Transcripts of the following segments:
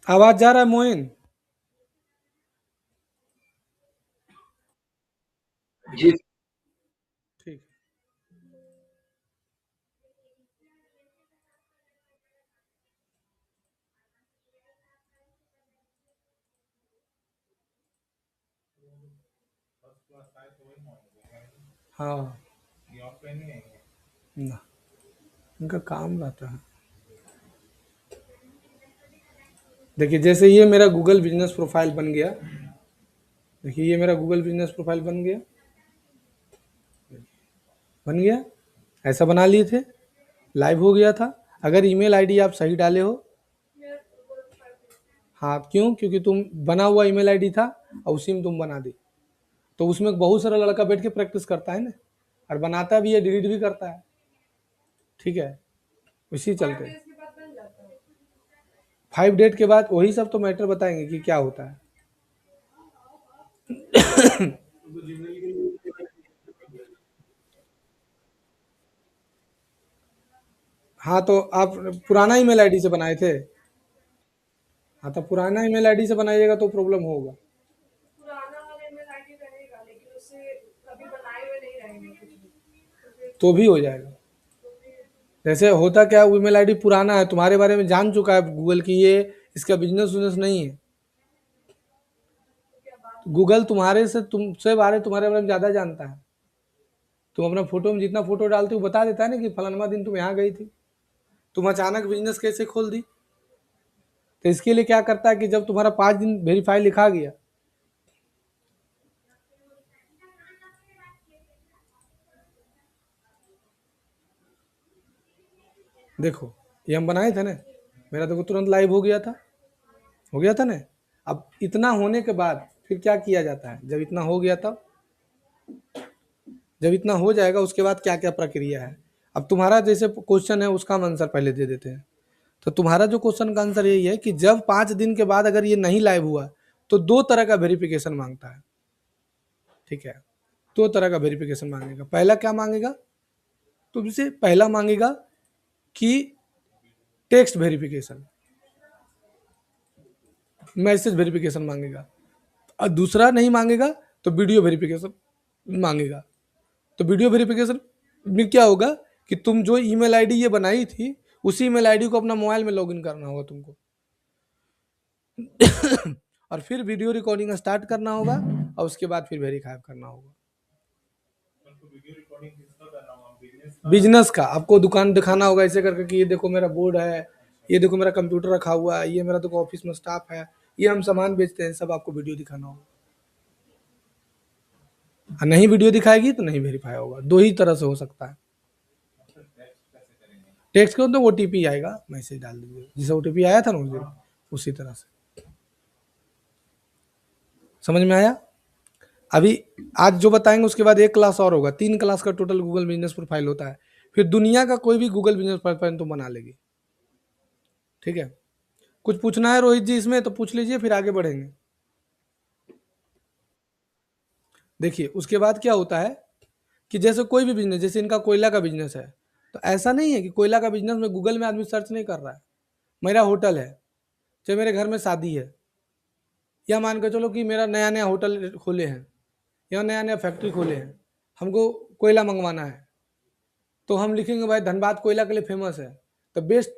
आवाज जा रहा है मोइन? जी। ठीक। हाँ। ना, उनका काम रहता है। देखिए, जैसे ये मेरा गूगल बिजनेस प्रोफाइल बन गया। देखिए, ये मेरा गूगल बिजनेस प्रोफाइल बन गया। बन गया, ऐसा बना लिए थे, लाइव हो गया था। अगर ईमेल आईडी आप सही डाले हो, हाँ, क्यों? क्योंकि तुम बना हुआ ईमेल आईडी था और उसी में तुम बना दी। तो उसमें बहुत सारा लड़का बैठ के प्रैक्टिस करता है ना, और बनाता भी है, डिलीट भी करता है। ठीक है, इसी चलते 5 डेट के बाद वही सब तो मैटर बताएंगे कि क्या होता है। हाँ, तो आप पुराना ईमेल आईडी से बनाए थे? हाँ, तो पुराना ईमेल आईडी से बनाइएगा तो प्रॉब्लम होगा। तो भी हो जाएगा। जैसे होता क्या, ईमेल आईडी पुराना है, तुम्हारे बारे में जान चुका है गूगल की ये इसका बिजनेस उजनेस नहीं है। गूगल तुम्हारे से तुमसे बारे तुम्हारे बारे में ज़्यादा जानता है। तुम अपना फोटो में जितना फोटो डालते हो बता देता है ना कि फलाना दिन तुम यहाँ गई थी। तुम अचानक बिजनेस कैसे खोल दी? तो इसके लिए क्या करता है कि जब तुम्हारा 5 दिन वेरीफाई लिखा गया, देखो ये हम बनाए थे ना, मेरा देखो तुरंत लाइव हो गया था। हो गया था ना। अब इतना होने के बाद फिर क्या किया जाता है? जब इतना हो गया तब, जब इतना हो जाएगा उसके बाद क्या क्या प्रक्रिया है? अब तुम्हारा जैसे क्वेश्चन है उसका हम आंसर पहले दे देते हैं। तो तुम्हारा जो क्वेश्चन का आंसर यही है कि जब 5 दिन के बाद अगर ये नहीं लाइव हुआ तो 2 तरह का वेरिफिकेशन मांगता है। ठीक है, 2 तरह का वेरिफिकेशन मांगेगा। पहला क्या मांगेगा? तुमसे पहला मांगेगा कि टेक्स्ट वेरिफिकेशन, मैसेज वेरिफिकेशन मांगेगा। और दूसरा नहीं मांगेगा तो वीडियो वेरिफिकेशन मांगेगा। तो वीडियो वेरिफिकेशन में क्या होगा कि तुम जो ईमेल आईडी ये बनाई थी उसी ईमेल आईडी को अपना मोबाइल में लॉगिन करना होगा तुमको। और फिर वीडियो रिकॉर्डिंग स्टार्ट करना होगा और उसके बाद फिर वेरीफाई करना होगा। बिजनेस का आपको दुकान दिखाना होगा ऐसे करके कि ये देखो मेरा बोर्ड है, ये देखो मेरा कंप्यूटर रखा हुआ है, ये मेरा देखो ऑफिस में स्टाफ है, ये हम सामान बेचते हैं, सब आपको वीडियो दिखाना होगा। और नहीं वीडियो दिखाएगी तो नहीं वेरीफाई होगा। 2 ही तरह से हो सकता है। टेक्स्ट करो तो ओटीपी आएगा, मैसेज डाल दीजिए जिसे ओटीपी आया था ना उस दिन, उसी तरह से। समझ में आया? अभी आज जो बताएंगे उसके बाद एक क्लास और होगा। 3 क्लास का टोटल गूगल बिजनेस प्रोफाइल होता है। फिर दुनिया का कोई भी गूगल बिजनेस प्रोफाइल तुम बना लेगी। ठीक है, कुछ पूछना है रोहित जी इसमें तो पूछ लीजिए, फिर आगे बढ़ेंगे। देखिए उसके बाद क्या होता है कि जैसे कोई भी बिजनेस, जैसे इनका कोयला का बिजनेस है, तो ऐसा नहीं है कि कोयला का बिजनेस में गूगल में आदमी सर्च नहीं कर रहा है। मेरा होटल है, चाहे मेरे घर में शादी है, या मान के चलो कि मेरा नया नया होटल खोले हैं या नया नया फैक्ट्री खोले हैं, हमको कोयला मंगवाना है, तो हम लिखेंगे भाई धनबाद कोयला के लिए फेमस है, तो बेस्ट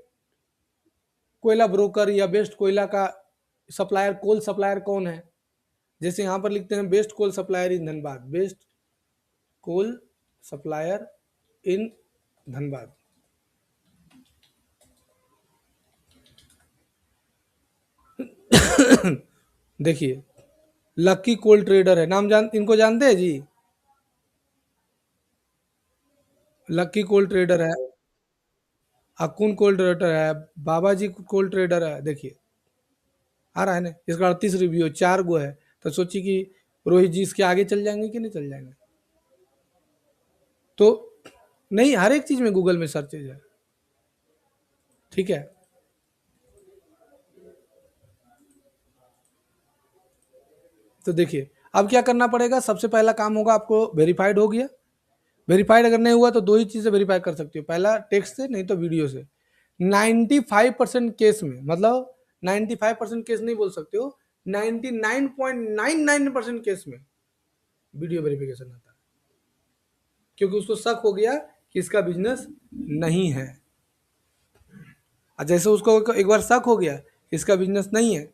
कोयला ब्रोकर या बेस्ट कोयला का सप्लायर, कोल सप्लायर कौन है? जैसे यहाँ पर लिखते हैं best coal supplier in Dhanbad, best coal supplier in Dhanbad. देखिए लक्की कोल ट्रेडर है, नाम इनको जानते हैं जी? लक्की कोल ट्रेडर है, अकुन कोल ट्रेडर है, बाबा जी कोल ट्रेडर है। देखिए आ रहा है ना, इसका 38 रिव्यू, 4 गो है। तो सोचिए कि रोहित जी इसके आगे चल जाएंगे कि नहीं चल जाएंगे? तो नहीं, हर एक चीज में गूगल में सर्चेज है। ठीक है, तो देखिए अब क्या करना पड़ेगा। सबसे पहला काम होगा, आपको वेरीफाइड हो गया। वेरीफाइड अगर नहीं हुआ तो 2 ही चीज़ें वेरीफाई कर सकती हो, पहला टेक्स्ट से, नहीं तो वीडियो से। 95% केस में, मतलब 95% केस नहीं बोल सकते हो, 99.99% केस में वीडियो वेरिफिकेशन आता है, क्योंकि उसको शक हो गया कि इसका बिजनेस नहीं है। और जैसे उसको एक बार शक हो गया कि इसका बिजनेस नहीं है,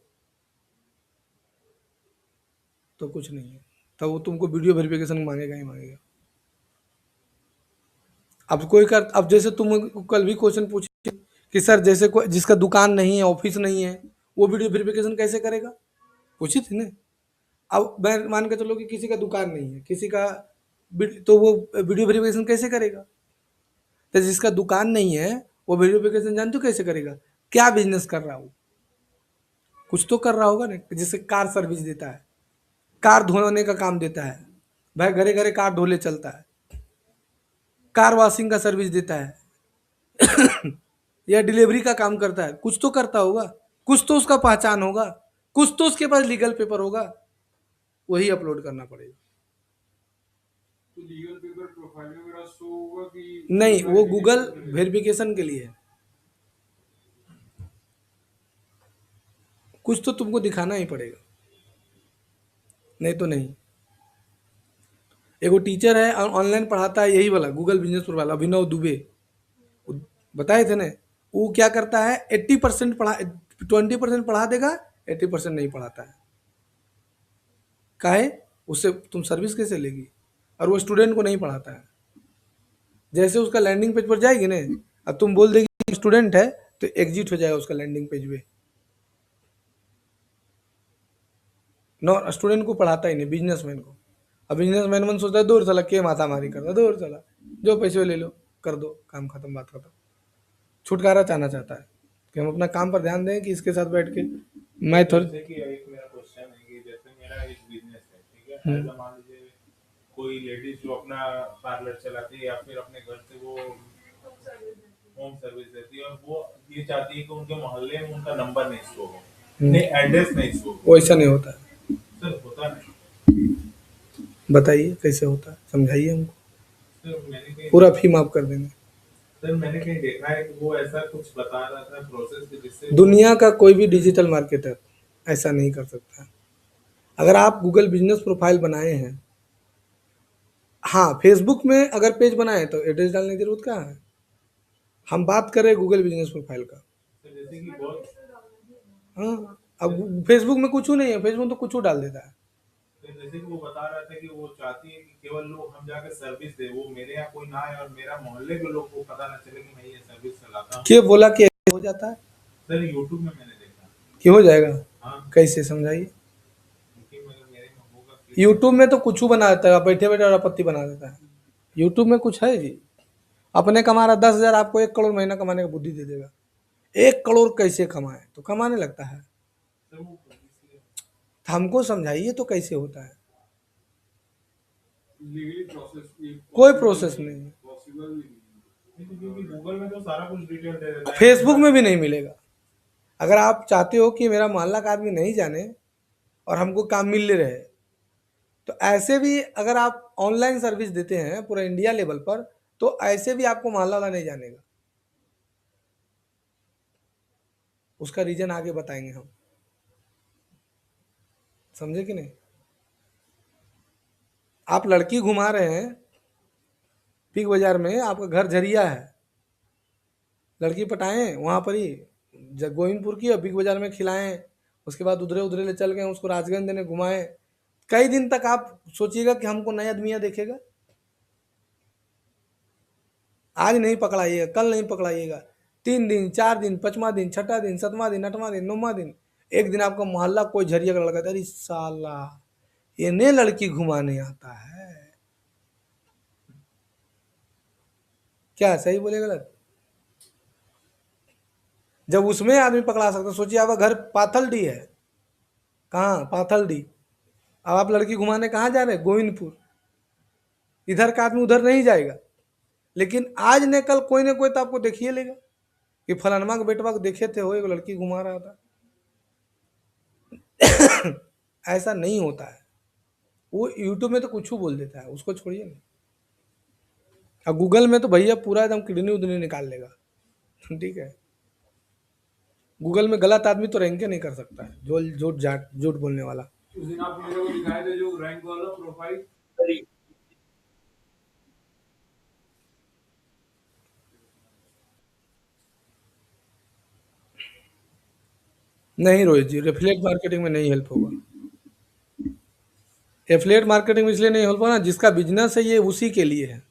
तो कुछ नहीं है, तो वो तुमको वीडियो वेरिफिकेशन मांगेगा ही मांगेगा। अब जैसे तुम कल भी क्वेश्चन पूछे कि सर जैसे कोई जिसका दुकान नहीं है, ऑफिस नहीं है, वो वीडियो वेरिफिकेशन कैसे करेगा, पूछी थी ना। अब मैं मान के चलो कि किसी का दुकान नहीं है, किसी का तो वो वीडियो वेरिफिकेशन कैसे करेगा। तो जिसका दुकान नहीं है वो वीडियो वेरिफिकेशन जानते हो कैसे करेगा, क्या बिजनेस कर रहा हो, कुछ तो कर रहा होगा ना। जैसे कार सर्विस देता है, कार धोने का काम देता है, भाई घरे घरे कार धोले चलता है, कार वॉशिंग का सर्विस देता है या डिलीवरी का काम करता है, कुछ तो करता होगा, कुछ तो उसका पहचान होगा, कुछ तो उसके पास लीगल पेपर होगा, वही अपलोड करना पड़ेगा। तो लीगल पेपर प्रोफाइल में मेरा शो होगा कि नहीं, वो गूगल वेरिफिकेशन के लिए है, कुछ तो तुमको दिखाना ही पड़ेगा, नहीं तो नहीं। एगो टीचर है ऑनलाइन पढ़ाता है, यही वाला गूगल बिजनेस प्रो वाला, अभिनव दुबे, वो बताए थे ना। वो क्या करता है, 80% पढ़ा, 20% पढ़ा देगा, 80% नहीं पढ़ाता है। काहे, उससे तुम सर्विस कैसे लेगी, और वो स्टूडेंट को नहीं पढ़ाता है। जैसे उसका लैंडिंग पेज पर जाएगी ना, अब तुम बोल देगी स्टूडेंट है, तो एग्जिट हो जाएगा उसका लैंडिंग पेज पे। नो, स्टूडेंट को पढ़ाता ही नहीं, बिजनेसमैन को। अब बिजनेसमैन मन सोचता है दूर चला के माथा मारी करता, दूर चला, जो पैसे ले लो, कर दो, काम खत्म, बात खत्म। छुटकारा चाहना चाहता है कि हम अपना काम पर ध्यान दें, कि इसके साथ बैठ के मैं थोड़ी। जैसे कि एक मेरा क्वेश्चन है कि जैसे मेरा एक बिजनेस है, ठीक है, ऐसा मान लीजिए कोई लेडीज जो अपना पार्लर चलाती है या फिर अपने घर से वो होम सर्विस देती है, और वो ये चाहती है कि उनके मोहल्ले में उनका नंबर नहीं शो हो, नहीं एड्रेस नहीं शो हो। वैसा नहीं होता है। सर होता नहीं। बताइए कैसे होता है, समझाइए हमको, सर मैंने कहीं पूरा फी माफ कर देंगे। सर मैंने कहीं देखा है कि वो ऐसा कुछ बता रहा था प्रोसेस के, जिससे दुनिया का कोई भी डिजिटल मार्केटर ऐसा नहीं कर सकता है। अगर आप गूगल बिजनेस प्रोफाइल बनाए हैं, हाँ फेसबुक में अगर पेज बनाए तो एड्रेस डालने की जरूरत कहाँ है। हम बात कर रहे हैं गूगल बिजनेस प्रोफाइल का। सर जैसे कि बहुत हाँ, अब फेसबुक में कुछ नहीं है, फेसबुक तो कुछ डाल देता है। जैसे कि वो बता रहा था कि वो चाहती है कि केवल लोग हम जाके सर्विस दे, वो मेरे यहाँ कोई ना आए और मेरा मोहल्ले के लोग को पता ना चले कि मैं ये सर्विस चलाता हूँ। क्या बोला कि ऐसे हो जाता है, सर यूट्यूब में मैंने देखा। कि हो जाएगा, हाँ कैसे समझाइए। क्योंकि मगर मेरे में होगा कि यूट्यूब में तो कुछ बना देता है, बैठे बैठे और आपत्ति बना देता है। यूट्यूब में कुछ है जी, अपने कमा रहा 10,000, आपको 1 करोड़ महीना कमाने का बुद्धि दे देगा। 1 करोड़ कैसे कमाए, तो कमाने लगता है। सर वो इसलिए तो हमको समझाइए तो कैसे होता है। लीगली प्रोसेस कोई प्रोसेस नहीं है, पॉसिबल नहीं, क्योंकि गूगल में तो सारा कुछ डिटेल दे देता है। फेसबुक में भी नहीं मिलेगा। अगर आप चाहते हो कि मेरा मोहल्ला का आदमी नहीं जाने और हमको काम मिल ले रहे, तो ऐसे भी अगर आप ऑनलाइन सर्विस देते हैं पूरा इंडिया लेवल पर, तो ऐसे भी आपको मोहल्ला वाला नहीं जानेगा। उसका रीजन आगे बताएंगे हम, समझे कि नहीं। आप लड़की घुमा रहे हैं बिग बाजार में, आपका घर झरिया है, लड़की पटाएं वहां पर ही गोविंदपुर की, और बिग बाजार में खिलाएं, उसके बाद उधरे उधरे ले चल गए, उसको राजगंज देने घुमाएं, कई दिन तक आप सोचिएगा कि हमको नया आदमिया देखेगा। आज नहीं पकड़ाइएगा, कल नहीं पकड़ाइएगा, 3 दिन 4 दिन 5वां दिन 6वां दिन 7वां दिन 8वां दिन 9वां दिन, एक दिन आपका मोहल्ला कोई झरिया का लड़का था, अरे साला ये ने लड़की घुमाने आता है। क्या सही बोले गलत, जब उसमें आदमी पकड़ा सकता, सोचिए आपका घर पाथलडी है, कहाँ पाथलडी, अब आप लड़की घुमाने कहाँ जा रहे हैं, गोविंदपुर। इधर का आदमी उधर नहीं जाएगा, लेकिन आज ने कल कोई ना कोई तो आपको देखिए लेगा कि फलानमा के बेटवा को देखे थे, वो एक लड़की घुमा रहा था। ऐसा नहीं होता है। वो यूट्यूब में तो कुछ बोल देता है, उसको छोड़िए ना। और गूगल में तो भैया पूरा एकदम किडनी उडनी निकाल लेगा। ठीक है, गूगल में गलत आदमी तो रैंक नहीं कर सकता है, जो झूठ झूठ बोलने वाला। उस दिन आप मेरे को दिखाए थे जो रैंक वाला प्रोफाइल। नहीं रोहित जी, एफिलिएट मार्केटिंग में नहीं हेल्प होगा। एफिलिएट मार्केटिंग में इसलिए नहीं हेल्प होगा ना, जिसका बिजनेस है ये उसी के लिए है।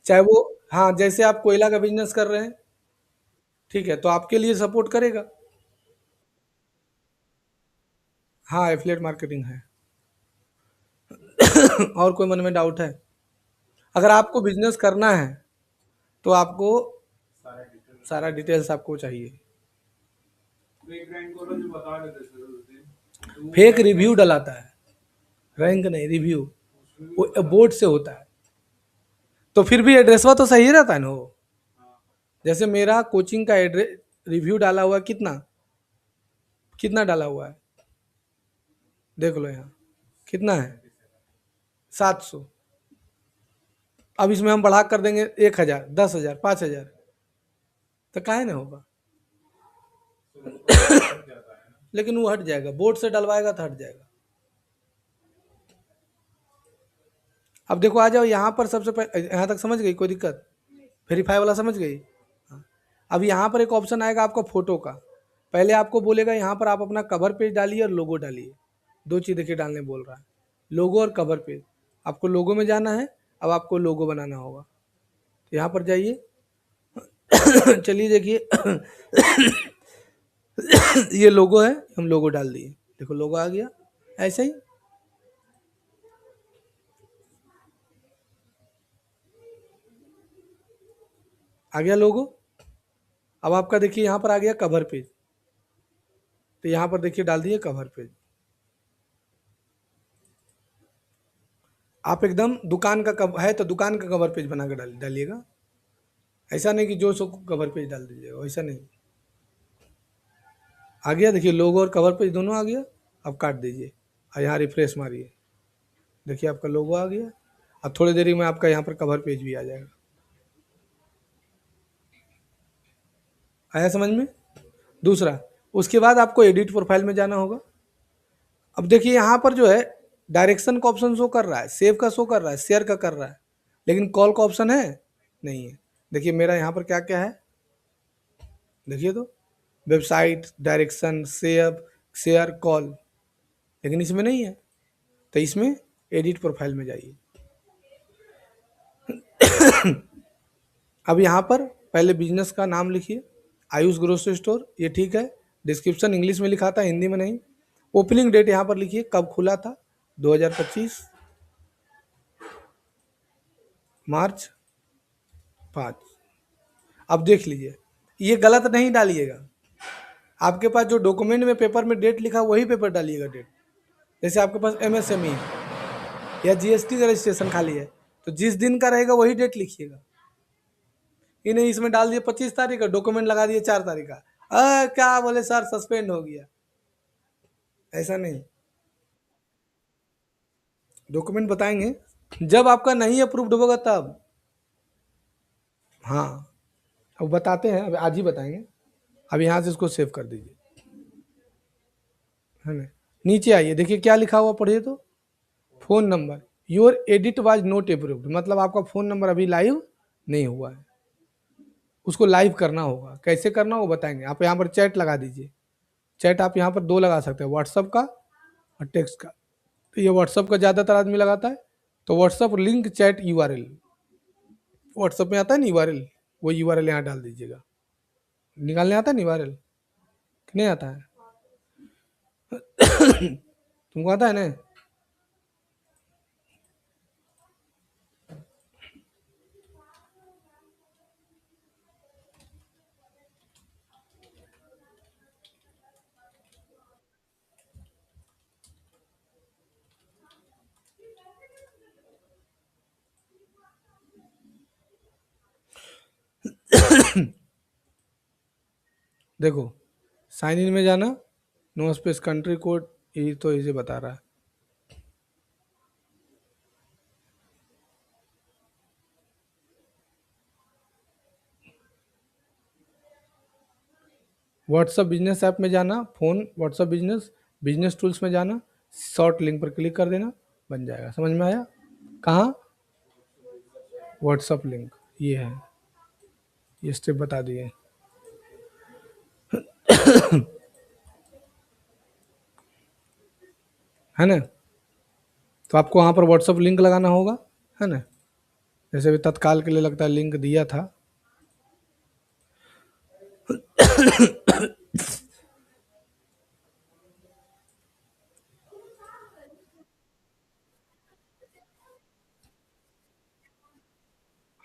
चाहे वो, हाँ, जैसे आप कोयला का बिजनेस कर रहे हैं, ठीक है, तो आपके लिए सपोर्ट करेगा। हाँ, एफिलिएट मार्केटिंग है। और कोई मन में डाउट है? अगर आपको बिजनेस करना है तो आपको सारा डिटेल सारा डिटेल्स आपको चाहिए। फेक रैंक वाला जो बता रहे थे सर उस दिन, तो वो फेक रैंक रिव्यू कैसे, डलाता है, रैंक नहीं, रिव्यू। उसमें भी वो बता बोर्ड से होता है, तो फिर भी एड्रेसवा तो सही रहता है ना वो। हाँ, जैसे मेरा कोचिंग का एड्रेस रिव्यू डाला हुआ है, कितना कितना डाला हुआ है, देख लो यहाँ, कितना है, 700। अब इसमें हम बढ़ा कर देंगे 1000, 10,000, 5,000, तो काहे ना होगा। तो वो हट जाता है ना। लेकिन वो हट जाएगा, बोर्ड से डलवाएगा तो हट जाएगा। अब देखो, आ जाओ यहाँ पर, सबसे पहले यहाँ तक समझ गई, कोई दिक्कत? वेरीफाई वाला समझ गई? हाँ। अब यहाँ पर एक ऑप्शन आएगा आपका फोटो का। पहले आपको बोलेगा यहाँ पर आप अपना कवर पेज डालिए और लोगो डालिए। दो चीज़ देखिए डालने बोल रहा है, लोगो और कवर पेज। आपको लोगो में जाना है, अब आपको लोगो बनाना होगा, तो यहाँ पर जाइए। चलिए देखिए, ये लोगो है, हम लोगो डाल दिए, देखो लोगो आ गया, ऐसे ही आ गया लोगो। अब आपका देखिए यहाँ पर आ गया कवर पेज, तो यहाँ पर देखिए डाल दिए कवर पेज। आप एकदम दुकान का कव है तो दुकान का कवर पेज बना कर डालिएगा। ऐसा नहीं कि जो सो कवर पेज डाल दीजिएगा, ऐसा नहीं। आ गया, देखिए लोगो और कवर पेज दोनों आ गया। अब काट दीजिए और यहाँ रिफ्रेश मारिए, देखिए आपका लोगो आ गया। अब थोड़ी देरी में आपका यहाँ पर कवर पेज भी आ जाएगा। आया समझ में? दूसरा, उसके बाद आपको एडिट प्रोफाइल में जाना होगा। अब देखिए यहाँ पर जो है, डायरेक्शन का ऑप्शन शो कर रहा है, सेव का शो कर रहा है, शेयर का कर रहा है, लेकिन कॉल का ऑप्शन है नहीं है। देखिए मेरा यहाँ पर क्या क्या है, देखिए तो, website, direction, save, share, call, लेकिन इसमें नहीं है। तो इसमें एडिट प्रोफाइल में जाइए। अब यहाँ पर पहले बिजनेस का नाम लिखिए, आयुष ग्रोसरी स्टोर, ये ठीक है। डिस्क्रिप्शन इंग्लिश में लिखा था, हिंदी में नहीं। ओपनिंग डेट यहाँ पर लिखिए, कब खुला था, 2025 मार्च 5। अब देख लीजिए, ये गलत नहीं डालिएगा। आपके पास जो डॉक्यूमेंट में पेपर में डेट लिखा वही पेपर डालिएगा डेट। जैसे आपके पास एमएसएमई या जीएसटी का रजिस्ट्रेशन खाली है, तो जिस दिन का रहेगा वही डेट लिखिएगा। ये नहीं इसमें डाल दिए 25 तारीख का, डॉक्यूमेंट लगा दिए 4 तारीख का, क्या बोले सर सस्पेंड हो गया, ऐसा नहीं। डॉक्यूमेंट बताएंगे जब आपका नहीं अप्रूव्ड होगा तब। हाँ, अब बताते हैं, अब आज ही बताएंगे। अब यहाँ से इसको सेव कर दीजिए, है ना। नीचे आइए, देखिए क्या लिखा हुआ, पढ़िए तो। Phone number, your edit was not approved, मतलब आपका फ़ोन नंबर अभी लाइव नहीं हुआ है, उसको लाइव करना होगा। कैसे करना वो बताएंगे। आप यहाँ पर चैट लगा दीजिए। चैट आप यहाँ पर दो लगा सकते हैं, व्हाट्सअप का और टेक्स्ट का। तो ये व्हाट्सअप का ज़्यादातर आदमी लगाता है, तो WhatsApp link chat URL, WhatsApp में आता है ना यूआरएल, वो यूआरएल यहाँ डाल दीजिएगा। निकालने आता है ना यूआरएल, कि नहीं आता है? तुमको आता है ना? देखो, साइन इन में जाना, नो स्पेस कंट्री कोड, यही तो इसे बता रहा है। व्हाट्सअप बिजनेस ऐप में जाना, phone WhatsApp business, business tools में जाना, शॉर्ट लिंक पर क्लिक कर देना, बन जाएगा। समझ में आया? कहाँ? व्हाट्सअप लिंक ये है, ये स्टेप बता दिए। है ना? तो आपको वहाँ पर व्हाट्सअप लिंक लगाना होगा, है ना? जैसे अभी तत्काल के लिए लगता है लिंक दिया था।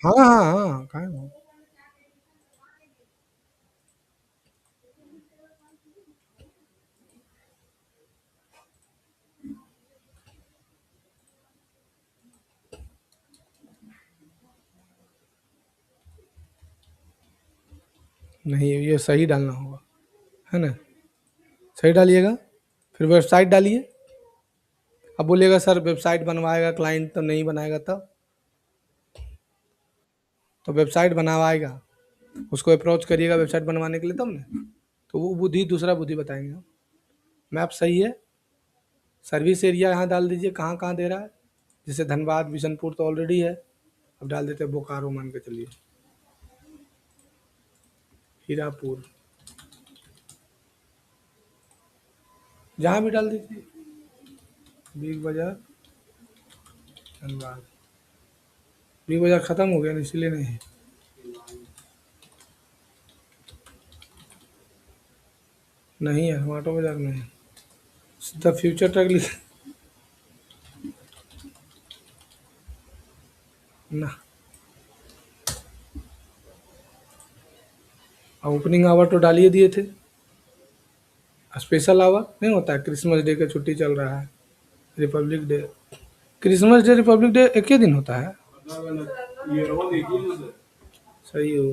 हाँ, हाँ, हाँ, काहे नहीं? नहीं, ये सही डालना होगा, है ना? सही डालिएगा, फिर वेबसाइट डालिए। अब बोलिएगा सर वेबसाइट बनवाएगा क्लाइंट तो नहीं बनाएगा तब? तो वेबसाइट बनवाएगा, उसको अप्रोच करिएगा वेबसाइट बनवाने के लिए तब ना। तो वो बुद्धि दूसरा बुद्धि बताएंगे हम। मैप सही है, सर्विस एरिया यहाँ डाल दीजिए कहाँ कहाँ दे रहा है। जैसे धनबाद बिशनपुर तो ऑलरेडी है, अब डाल देते हैं बोकारो, मान के चलिए हीरापुर, जहाँ भी डाल दीजिए। बिग बाजार धनबाद, बिग बाजार ख़त्म हो गया ना, इसलिए नहीं है। नहीं है, टमाटो बाजार में है। द फ्यूचर ट्रक लिख ना। ओपनिंग आवर तो डालिए दिए थे, स्पेशल आवर नहीं होता है, क्रिसमस डे का छुट्टी चल रहा है, Republic day, Christmas day Republic day एक ही दिन होता है। सही हो।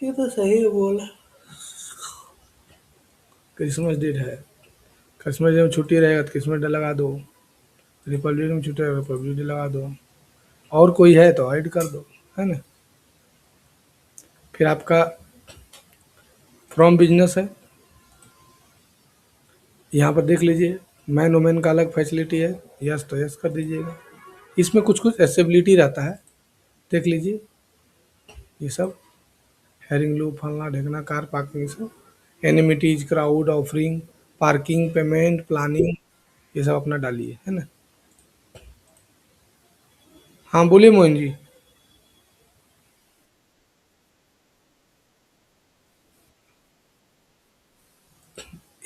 ये तो सही बोला। क्रिसमस डे है, क्रिसमस डे में छुट्टी रहेगा तो क्रिसमस डे लगा दो, रिपब्लिक डे में छुट्टी रहेगा रिपब्लिक डे लगा दो, और कोई है तो ऐड कर दो, है ना? फिर आपका फ्रॉम बिजनेस है, यहाँ पर देख लीजिए, मैन वुमेन का अलग फैसिलिटी है, यस तो यस कर दीजिएगा। इसमें कुछ कुछ एसेबिलिटी रहता है, देख लीजिए ये सब, हेरिंग लूप फलना ढेकना कार पार्किंग सब, amenities crowd offering parking payment planning, ये सब अपना डालिए, है ना? हाँ बोलिए मोहन जी।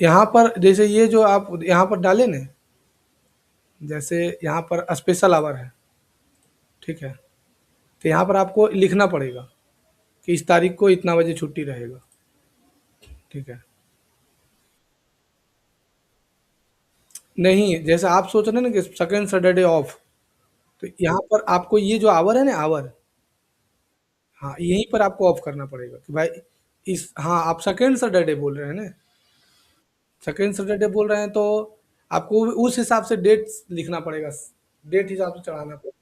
यहाँ पर जैसे ये जो आप यहाँ पर डाले ना, जैसे यहाँ पर स्पेशल आवर है, ठीक है, तो यहाँ पर आपको लिखना पड़ेगा कि इस तारीख को इतना बजे छुट्टी रहेगा, ठीक है? नहीं, जैसे आप सोच रहे हैं ना कि सेकंड सैटरडे ऑफ, तो यहाँ पर आपको ये जो आवर है ना आवर, हाँ यहीं पर आपको ऑफ करना पड़ेगा कि भाई इस, हाँ आप सेकंड सैटरडे बोल रहे हैं ना, सेकंड सैटरडे बोल रहे हैं तो आपको उस हिसाब से डेट लिखना पड़ेगा, डेट हिसाब से चढ़ाना पड़ेगा।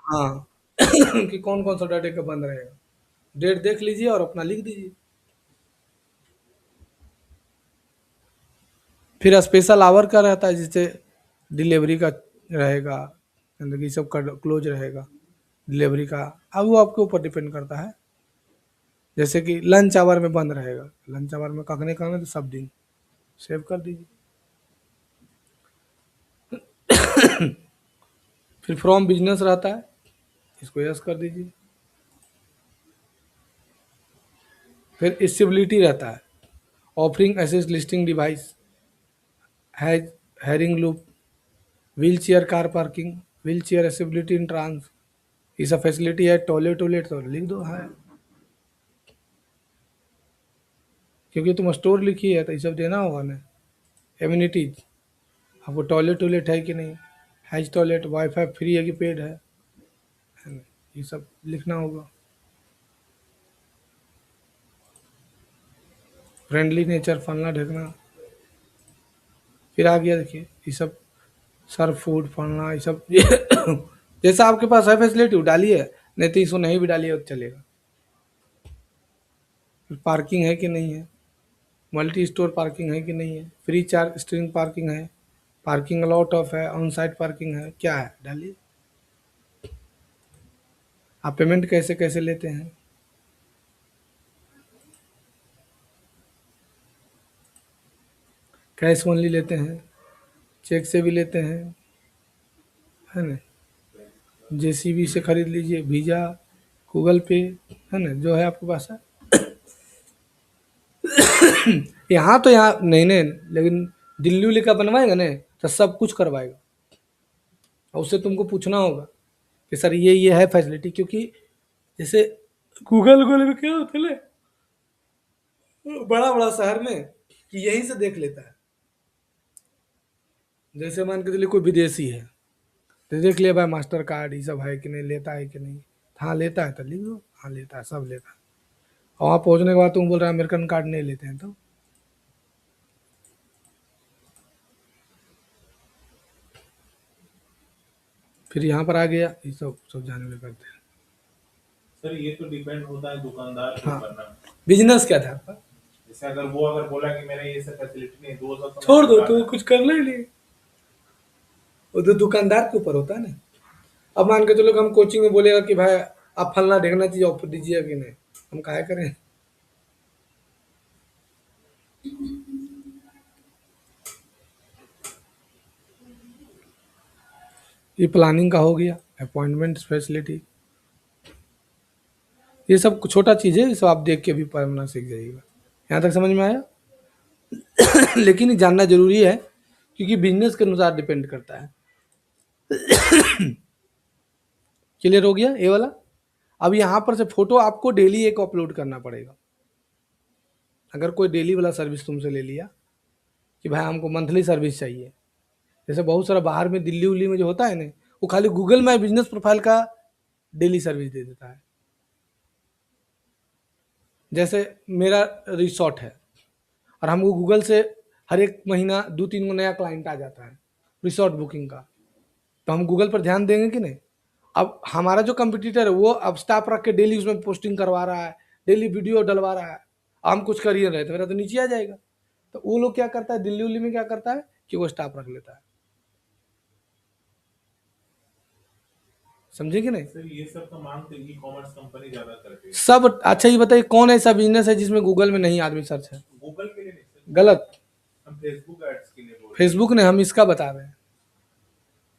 हाँ कि कौन कौन सैटरडे का बंद रहेगा, डेट देख लीजिए और अपना लिख दीजिए। फिर स्पेशल आवर का रहता है, जैसे डिलीवरी का रहेगा, जिंदगी सब का क्लोज रहेगा, डिलीवरी का, अब वो आपके ऊपर डिपेंड करता है। जैसे कि लंच आवर में बंद रहेगा, लंच आवर में कखने कहना तो सब दिन सेव कर दीजिए। फिर फ्रॉम बिजनेस रहता है, इसको यस कर दीजिए। फिर स्टेबिलिटी रहता है, offering access listing device, has hearing loop, wheel chair car parking, wheel chair accessibility entrance, ये सब फैसिलिटी है। टॉयलेट टॉयलेट तो लिख दो है, क्योंकि तुम स्टोर लिखी है तो ये सब देना होगा ना। एम्यूनिटीज, आपको टॉयलेट टॉयलेट है कि नहीं, हैज टॉयलेट, वाईफाई फ्री है कि पेड है ना? ये सब लिखना होगा। फ्रेंडली नेचर फलना ढेकना, फिर आ गया देखिए ये सब, सर्व फूड फलना ये सब जैसा आपके पास है फैसिलिटी डालिए, नहीं तो इसको नहीं भी डालिए तो चलेगा। पार्किंग है कि नहीं है, मल्टी स्टोर पार्किंग है कि नहीं है, फ्री चार्ज स्ट्रिंग पार्किंग है, पार्किंग अलॉट ऑफ है, ऑन साइट पार्किंग है, क्या है डालिए। आप पेमेंट कैसे कैसे लेते हैं, कैश ओनली लेते हैं, चेक से भी लेते हैं, है ना, जेसीबी से खरीद लीजिए, वीज़ा, गूगल पे, है ना, जो है आपके पास है। यहाँ तो यहाँ नहीं नहीं, लेकिन दिल्ली उल्ली का बनवाएगा ना तो सब कुछ करवाएगा, और उससे तुमको पूछना होगा कि सर ये है फैसिलिटी, क्योंकि जैसे गूगल गूगल में क्या होता है ना, बड़ा बड़ा शहर में कि यहीं से देख लेता है। जैसे मान के चलिए कोई विदेशी है तो देख लिया भाई मास्टर कार्ड ये सब है कि नहीं, लेता है कि नहीं, हाँ लेता है तो लिख दो, हाँ लेता है, सब लेता है। और वहाँ पहुँचने के बाद तुम बोल रहे हैं अमेरिकन कार्ड नहीं लेते हैं, तो फिर यहाँ पर आ गया, ये सब सब जानवे करते हैं। सर ये तो डिपेंड होता है दुकानदार के हाँ, ऊपर ना। बिजनेस के आधार पर जैसे अगर वो अगर बोला कि मेरे ये सब फैसिलिटी नहीं, 200 तो छोड़ मैं दो, तो चुका वो कुछ करना ही नहीं, वो तो दुकानदार के ऊपर होता है ना। अब मान के चलो कि हम कोचिंग में बोलेगा कि भाई आप फलना ढेकना चीज ऑफर दीजिए कि नहीं, हम काहे करें। ये प्लानिंग का हो गया, अपॉइंटमेंट फैसिलिटी, ये सब छोटा चीज़ है, ये सब आप देख के भी पढ़ना सीख जाइएगा। यहाँ तक समझ में आया। लेकिन ये जानना जरूरी है, क्योंकि बिजनेस के अनुसार डिपेंड करता है। क्लियर हो गया ये वाला। अब यहाँ पर से फोटो आपको डेली एक अपलोड करना पड़ेगा। अगर कोई डेली वाला सर्विस तुमसे ले लिया कि भाई हमको मंथली सर्विस चाहिए, जैसे बहुत सारा बाहर में दिल्ली उल्ली में जो होता है ना, वो खाली गूगल माई बिजनेस प्रोफाइल का डेली सर्विस दे देता है। जैसे मेरा रिसोर्ट है और हमको गूगल से हर एक महीना 2-3 गो नया क्लाइंट आ जाता है रिसोर्ट बुकिंग का, तो हम गूगल पर ध्यान देंगे कि नहीं। अब हमारा जो कंपटीटर है वो अब स्टाफ रख के डेली उसमें पोस्टिंग करवा रहा है, डेली वीडियो डलवा रहा है, हम कुछ कर ही रहे तो मेरा तो नीचे आ जाएगा। तो वो लोग क्या करता है दिल्ली उल्ली में, क्या करता है कि वो स्टाफ रख लेता है। समझे कि नहीं। सर ये सब तो मांग तो ई कॉमर्स कंपनी ज्यादा करती है। सब अच्छा, ये बताइए कौन ऐसा बिजनेस है जिसमें गूगल में नहीं आदमी सर्च है। गूगल के लिए नहीं सर, गलत। हम फेसबुक एड्स के लिए बोल रहे फेसबुक ने, हम इसका बता रहे हैं।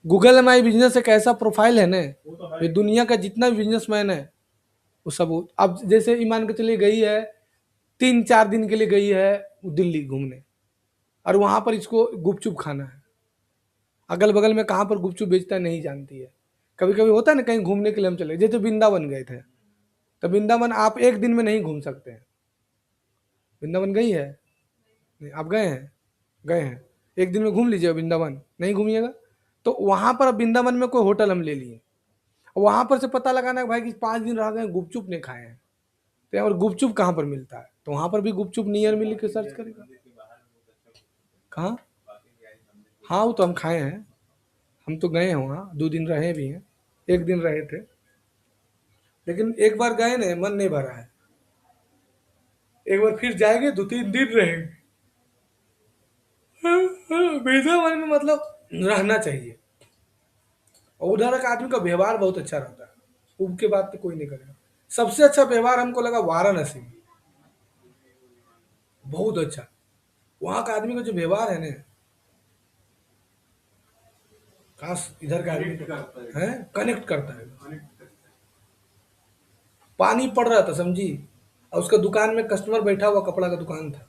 गूगल माई बिजनेस एक ऐसा प्रोफाइल है ना, हैं। वो तो ये है। दुनिया का जितना भी बिजनेसमैन है वो सब, अब जैसे ईमान के चलिए गई है 3-4 दिन के लिए गई है दिल्ली घूमने, और वहां पर इसको गुपचुप खाना है, अगल बगल में कहाँ पर गुपचुप बेचता है नहीं जानती है। कभी कभी होता है ना, कहीं घूमने के लिए हम चले, जैसे वृंदावन गए थे, तो वृंदावन आप एक दिन में नहीं घूम सकते हैं। वृंदावन गई है, नहीं आप गए हैं, गए हैं, एक दिन में घूम लीजिए वृंदावन, नहीं घूमिएगा। तो वहां पर अब वृंदावन में कोई होटल हम ले लिए, वहां पर से पता लगाना है भाई कि 5 दिन रह गए गुपचुप नहीं खाए हैं, तो यहाँ पर गुपचुप कहाँ पर मिलता है, तो वहां पर भी गुपचुप नियर मिल के सर्च करेगा। कहाँ। हाँ वो तो हम खाए हैं, हम तो गए हैं वहाँ 2 दिन रहे भी हैं, एक दिन रहे थे, लेकिन एक बार गए ना मन नहीं भरा है, एक बार फिर जाएंगे 2-3 दिन रहेंगे। वृंदावन में मतलब रहना चाहिए, और उधर का आदमी का व्यवहार बहुत अच्छा रहता है, उनके बात तो कोई नहीं करेगा। सबसे अच्छा व्यवहार हमको लगा वाराणसी में, बहुत अच्छा, वहाँ का आदमी का जो व्यवहार है ना, खास इधर का आदमी है, कनेक्ट करता है। पानी पड़ रहा था समझी, और उसका दुकान में कस्टमर बैठा हुआ, कपड़ा का दुकान था,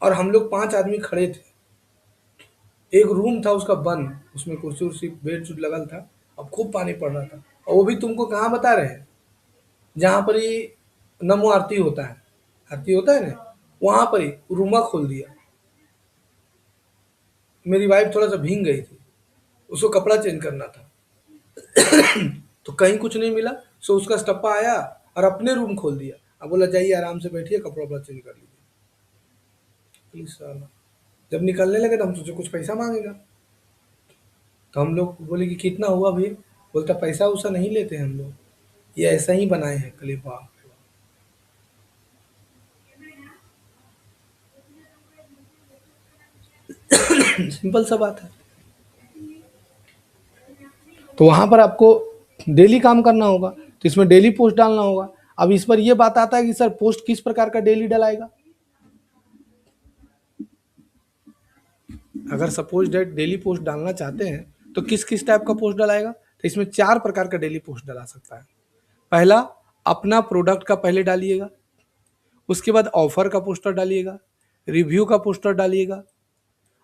और हम लोग 5 आदमी खड़े थे, एक रूम था उसका बंद, उसमें कुर्सी उर्सी बेड शुड लगल था, अब खूब पानी पड़ रहा था, और वो भी तुमको कहाँ बता रहे हैं, जहाँ पर ही नमो आरती होता है, आरती होता है ना, वहां पर ही रूमा खोल दिया। मेरी वाइफ थोड़ा सा भीग गई थी, उसको कपड़ा चेंज करना था, तो कहीं कुछ नहीं मिला, सो उसका स्टप्पा आया और अपने रूम खोल दिया, अब बोला जाइए आराम से बैठिए कपड़ा वपड़ा चेंज कर लीजिए। साला जब निकलने लगे तो हम सोचे कुछ पैसा मांगेगा, तो हम लोग बोले कि कितना हुआ भाई, बोलता पैसा वैसा नहीं लेते हैं हम लोग। ये ऐसा ही बनाए हैं क्लिप। वाह, सिंपल सा बात है। तो वहां पर आपको डेली काम करना होगा, तो इसमें डेली पोस्ट डालना होगा। अब इस पर यह बात आता है कि सर पोस्ट किस प्रकार का डेली डलाएगा। अगर सपोज डेट डेली पोस्ट डालना चाहते हैं तो किस किस टाइप का पोस्ट डलाएगा, तो इसमें 4 प्रकार का डेली पोस्ट डला सकता है। पहला, अपना प्रोडक्ट का पहले डालिएगा, उसके बाद ऑफर का पोस्टर डालिएगा, रिव्यू का पोस्टर डालिएगा,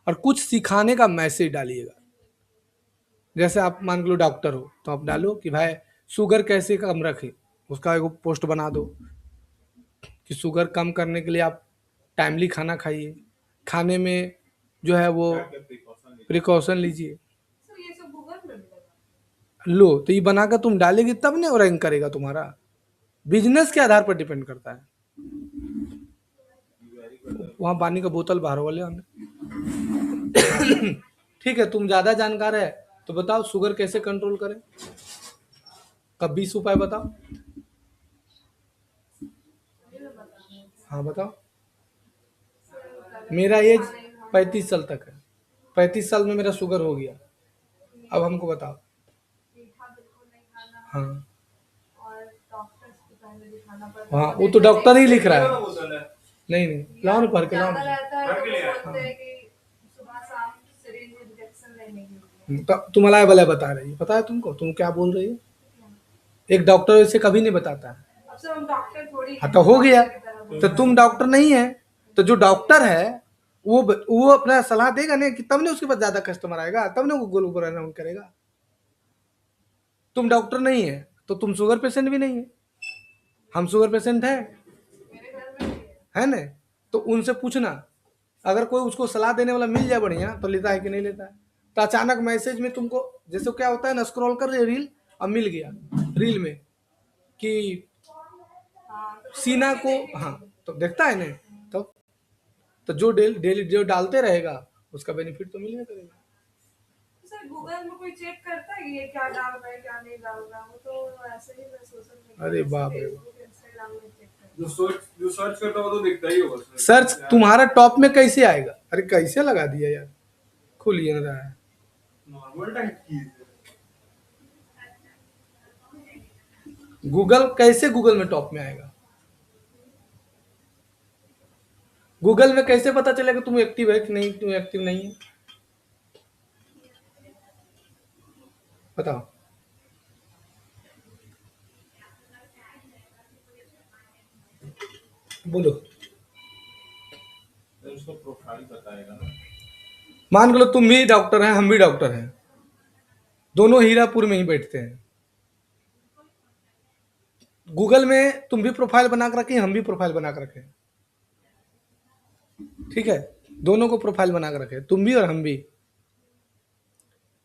और कुछ सिखाने का मैसेज डालिएगा। जैसे आप मान लो डॉक्टर हो तो आप डालो कि भाई शुगर कैसे कम रखें, उसका एक पोस्ट बना दो कि शुगर कम करने के लिए आप टाइमली खाना खाइए, खाने में जो है वो क्या क्या प्रिकॉशन प्रिकॉशन लीजिए। लो, तो ये बनाकर तुम डालेगी तब ना रैंक करेगा तुम्हारा। बिजनेस के आधार पर डिपेंड करता है। वहाँ पानी का बोतल बाहर वाले आने। ठीक है, तुम ज्यादा जानकार है तो बताओ शुगर कैसे कंट्रोल करें, कब 20 उपाय बताओ। हाँ बताओ। मेरा एज 35 साल तक है, 35 साल में मेरा शुगर हो गया। अब हमको बताओ। हाँ हाँ, वो तो डॉक्टर ही लिख रहा है। नहीं नहीं, लाओ ना पढ़ के लाओ ना। तो तुम्हारा वाला बता रही है, पता है तुमको, तुम क्या बोल रही हो। एक डॉक्टर इसे कभी नहीं बताता है। हाँ तो हो गया, तो तुम डॉक्टर नहीं है, तो जो डॉक्टर है वो अपना सलाह देगा नहीं कि तब ने उसके पास ज्यादा कस्टमर आएगा, तब ने वो गूगल ऊपर अनाउंस करेगा। तुम डॉक्टर नहीं है तो तुम शुगर पेशेंट भी नहीं है, हम शुगर पेशेंट है ना। तो उनसे पूछना, अगर कोई उसको सलाह देने वाला मिल जाए बढ़िया तो लेता है कि नहीं लेता है। तो अचानक मैसेज में तुमको जैसे क्या होता है ना, स्क्रॉल कर रहे रील, अब मिल गया रील में कि सीना को, हाँ तो देखता है ना। तो जो डेली जो डालते रहेगा उसका बेनिफिट तो मिलने करेगा। सर गूगल में कोई चेक करता है ये क्या डाल रहा है क्या नहीं डाल रहा, वो तो ऐसे ही मैं सोशल मीडिया अरे बाप रे बाप, फेसबुक इंस्टाग्राम में चेक करता जो सर्च करता है वो तो दिखता ही होगा। सर्च तुम्हारा टॉप में कैसे आएगा। अरे कैसे लगा दिया यार, खुलिए ना रहा है। नॉर्मल टाइप की गूगल कैसे गूगल में टॉप में आएगा, गूगल में कैसे पता चलेगा तुम एक्टिव है कि नहीं, तुम एक्टिव नहीं है, बताओ। बोलो। तो उसको प्रोफाइल बताएगा ना। मान लो तुम भी डॉक्टर हैं, हम भी डॉक्टर हैं, दोनों हीरापुर में ही बैठते हैं। गूगल में तुम भी प्रोफाइल बना कर रखे, हम भी प्रोफाइल बना कर रखे, ठीक है, दोनों को प्रोफाइल बना कर रखे, तुम भी और हम भी।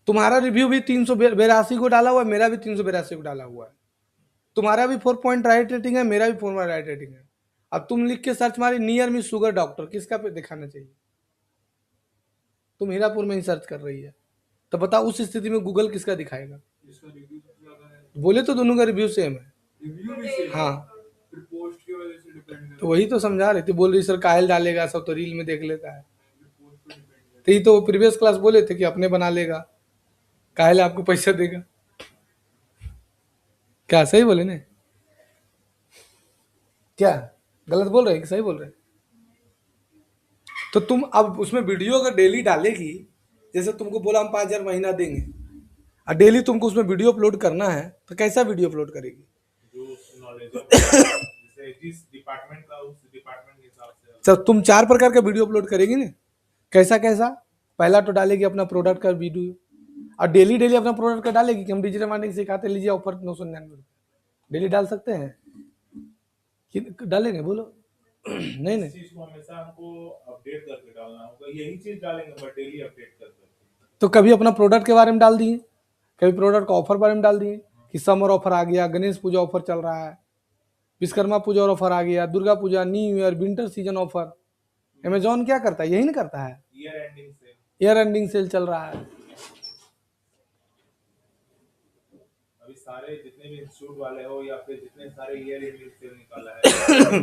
तुम्हारा रिव्यू भी 382 को डाला हुआ है, मेरा भी 382 को डाला हुआ है। तुम्हारा भी 4 पॉइंट राइट रेटिंग है, मेरा भी 4 पॉइंट राइट रेटिंग है। अब तुम लिख के सर्च मारी नियर मी शुगर डॉक्टर, किसका पे दिखाना चाहिए। तुम हीरापुर में ही सर्च कर रही है, तो बताओ उस स्थिति में गूगल किसका दिखाएगा। जिसका रिव्यू सबसे ज्यादा है, बोले तो दोनों का रिव्यू सेम है। रिव्यू भी सेम है, हाँ, फिर पोस्ट की वजह से डिपेंड तो वही तो समझा रही थी, बोल रही सर कायल डालेगा सब तो रील में देख लेता है। पोस्ट पे डिपेंड तो ये तो प्रीवियस क्लास बोले थे कि अपने बना लेगा, कायल आपको पैसा देगा। क्या सही बोले ना, क्या गलत बोल रहे हैं कि सही बोल रहे हैं। तो तुम अब उसमें वीडियो अगर डेली डालेगी, जैसे तुमको बोला हम 5,000 महीना देंगे, और डेली तुमको उसमें वीडियो अपलोड करना है, तो कैसा वीडियो अपलोड करेगी। जो नॉलेज जैसे जिस डिपार्टमेंट का उस डिपार्टमेंट के हिसाब से। सर तुम 4 प्रकार का वीडियो अपलोड करेगी ना, कैसा कैसा। पहला तो डालेगी अपना प्रोडक्ट का वीडियो, और डेली डेली अपना प्रोडक्ट का डालेगी कि हम डिजिटल मार्केटिंग सिखाते, लीजिए ऑफर 999 डेली डाल सकते हैं कि डालेंगे, बोलो। नहीं इस नहीं, चीज को हमेशा हमको अपडेट करके डालना होगा, यही चीज डालेंगे बट डेली अपडेट कर करके। तो कभी अपना प्रोडक्ट के बारे में डाल दिए, कभी प्रोडक्ट का ऑफर बारे में डाल दिए कि समर ऑफर आ गया, गणेश पूजा ऑफर चल रहा है, विश्वकर्मा पूजा और ऑफर आ गया, Durga Puja, new year, winter season offer. Amazon क्या करता है, यही नहीं करता है, ईयर एंडिंग से ईयर एंडिंग सेल चल रहा है। अभी सारे जितने भी इंस्टीट्यूट वाले हो या फिर जितने सारे ईयर एंड सेल निकाला है,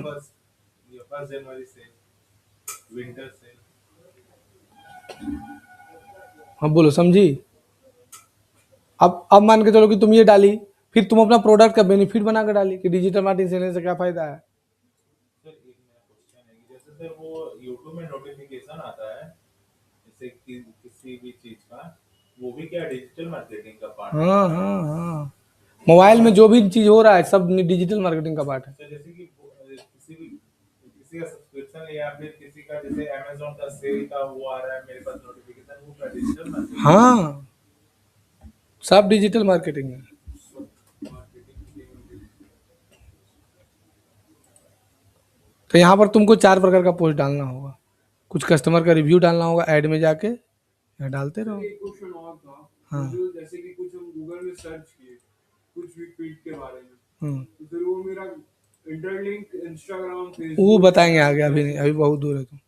फर्स्ट जनवरी से विंटर सेल। हाँ बोलो, समझी? अब मान के चलो कि तुम ये डाली, फिर तुम अपना प्रोडक्ट का बेनिफिट बना कर डाली कि डिजिटल मार्केटिंग से लेने से क्या फायदा है। सर एक मेरा क्वेश्चन है कि जैसे सर वो यूट्यूब में नोटिफिकेशन आता है जैसे किसी भी चीज का, वो भी क्या डिजिटल मार्केटिंग का पार्ट है? हाँ हाँ हाँ, मोबाइल में जो भी चीज हो रहा है सब डिजिटल मार्केटिंग का पार्ट है। सर जैसे कि किसी का सब्सक्रिप्शन या फिर किसी का जैसे अमेजोन का सेल का वो आ रहा है मेरे पास नोटिफिकेशन, वो क्या डिजिटल मार्केटिंग? हाँ, सब डिजिटल मार्केटिंग है। मार्केटिंग। तो यहाँ पर तुमको 4 प्रकार का पोस्ट डालना होगा। कुछ कस्टमर का रिव्यू डालना होगा ऐड में जाके, यहाँ डालते रहो। एक क्वेश्चन और था, हाँ। जो जैसे कि कुछ हम गूगल में सर्च किए कुछ भी फील्ड के बारे में, हम्म, तो फिर वो मेरा इंटरलिंक इंस्टाग्राम वो फेसबुक बताएंगे आगे, अभी नहीं, अभी बहुत दूर है तुम,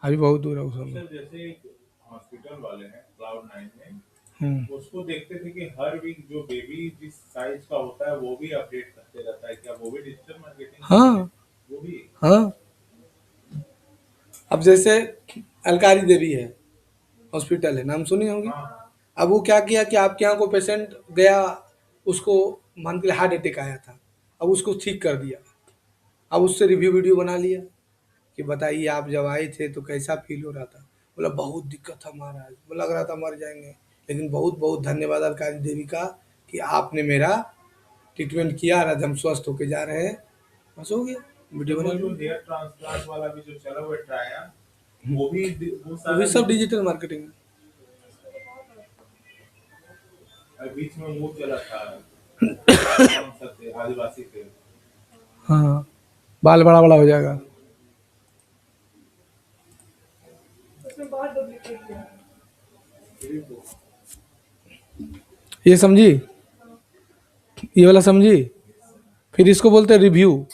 अभी बहुत दूर है उस समय। सर जैसे एक हॉस्पिटल वाले हैं Cloud9 में, हम्म, उसको देखते थे कि हर वीक जो बेबी जिस साइज का होता है वो भी अपडेट करते रहता है, क्या वो भी डिजिटल मार्केटिंग? हाँ वो भी। हाँ। अब जैसे अलकारी देवी है, हॉस्पिटल है, नाम सुनी होगी। हाँ अब वो क्या किया कि आपके यहाँ को पेशेंट गया, उसको मान के हार्ट अटैक आया था, अब उसको ठीक कर दिया। अब उससे रिव्यू वीडियो बना लिया कि बताइए आप जब आए थे तो कैसा फील हो रहा था। बोला बहुत दिक्कत था महाराज, वो लग रहा था मर जाएंगे, लेकिन बहुत बहुत धन्यवाद अलकारी देवी का कि आपने मेरा ट्रीटमेंट किया और आज हम स्वस्थ होके जा रहे हैं। बस हो गया, वीडियो वो बना जो लिया। हेयर ट्रांसप्लांट वाला भी जो चला हुआ ट्राया, वो भी वो वो सारा भी सब डिजिटल मार्केटिंग है। बीच में वो चला था कौन सा थे, आदिवासी थे। हाँ, बाल बड़ा बड़ा हो जाएगा। उसमें बहुत डुप्लीकेट किया है। ये समझी, ये वाला समझी। फिर इसको बोलते हैं रिव्यू।